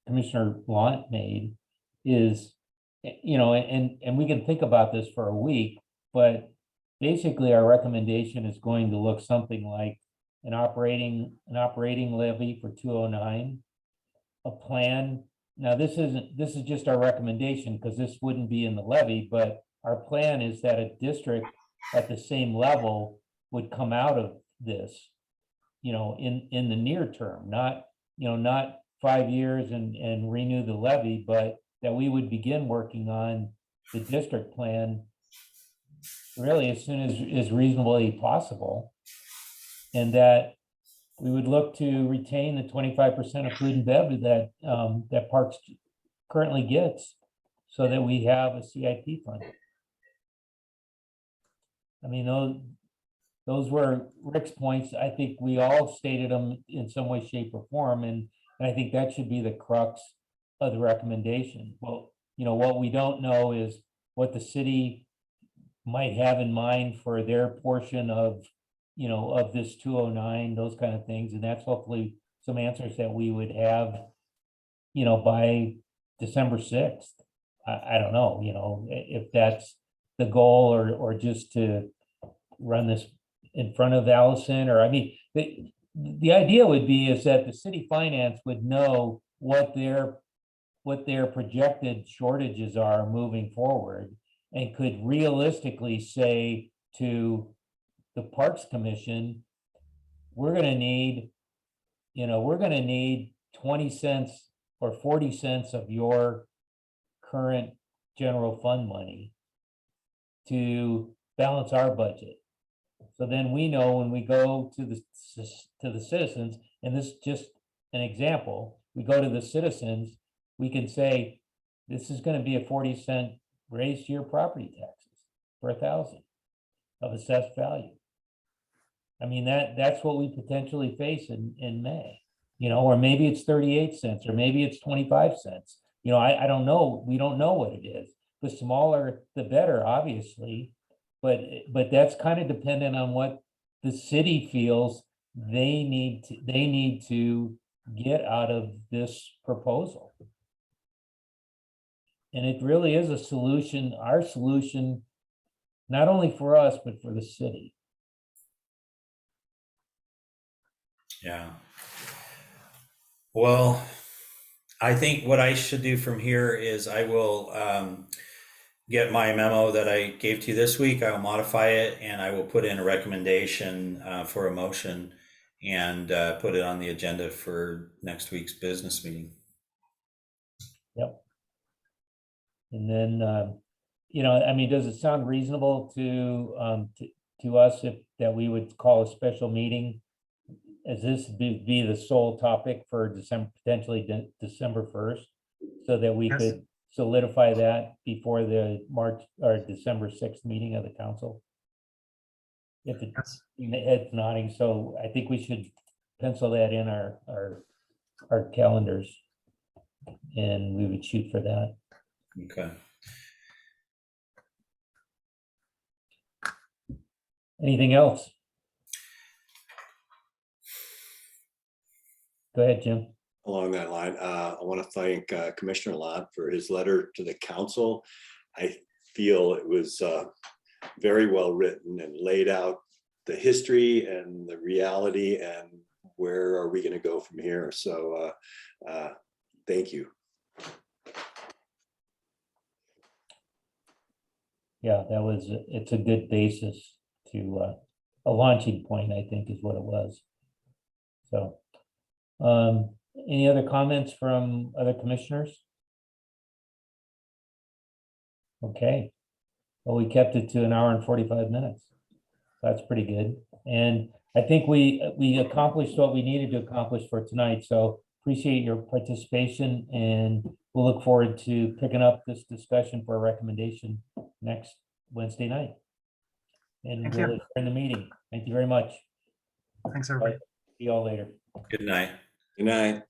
Commissioner Lunt made is, and we can think about this for a week, but basically our recommendation is going to look something like an operating levy for 209, a plan. Now, this is just our recommendation, because this wouldn't be in the levy, but our plan is that a district at the same level would come out of this, in the near term, not 5 years and renew the levy, but that we would begin working on the district plan really as soon as reasonably possible. And that we would look to retain the 25% of food and bev that Parks currently gets, so that we have a CIP fund. I mean, those were Rick's points. I think we all stated them in some way, shape, or form, and I think that should be the crux of the recommendation. Well, what we don't know is what the city might have in mind for their portion of this 209, those kind of things. And that's hopefully some answers that we would have, by December 6th. I don't know, if that's the goal, or just to run this in front of Allison, or, I mean, the idea would be is that the city finance would know what their projected shortages are moving forward, and could realistically say to the Parks Commission, we're going to need 20 cents or 40 cents of your current general fund money to balance our budget. So then we know when we go to the citizens, and this is just an example, we go to the citizens, we can say, this is going to be a 40-cent raise to your property taxes for 1,000 of assessed value. I mean, that's what we potentially face in May, or maybe it's 38 cents, or maybe it's 25 cents. I don't know. We don't know what it is. The smaller, the better, obviously, but that's kind of dependent on what the city feels they need to get out of this proposal. And it really is a solution, our solution, not only for us, but for the city. Yeah. Well, I think what I should do from here is I will get my memo that I gave to you this week. I will modify it, and I will put in a recommendation for a motion, and put it on the agenda for next week's business meeting. Yep. And then, I mean, does it sound reasonable to us that we would call a special meeting, as this be the sole topic for potentially December 1st, so that we could solidify that before the March or December 6th meeting of the council? If it's nodding, so I think we should pencil that in our calendars, and we would shoot for that. Okay. Anything else? Go ahead, Jim. Along that line, I want to thank Commissioner Lott for his letter to the council. I feel it was very well written and laid out the history and the reality and where are we going to go from here. So thank you. yeah, it's a good basis to, a launching point, I think is what it was. So, any other comments from other commissioners? Okay, well, we kept it to an hour and 45 minutes. That's pretty good. And I think we accomplished what we needed to accomplish for tonight. So appreciate your participation, and we'll look forward to picking up this discussion for a recommendation next Wednesday night. And Thank we'll you. adjourn the meeting. Thank you very much. Thanks, everybody. See you all later. Good night. Good night.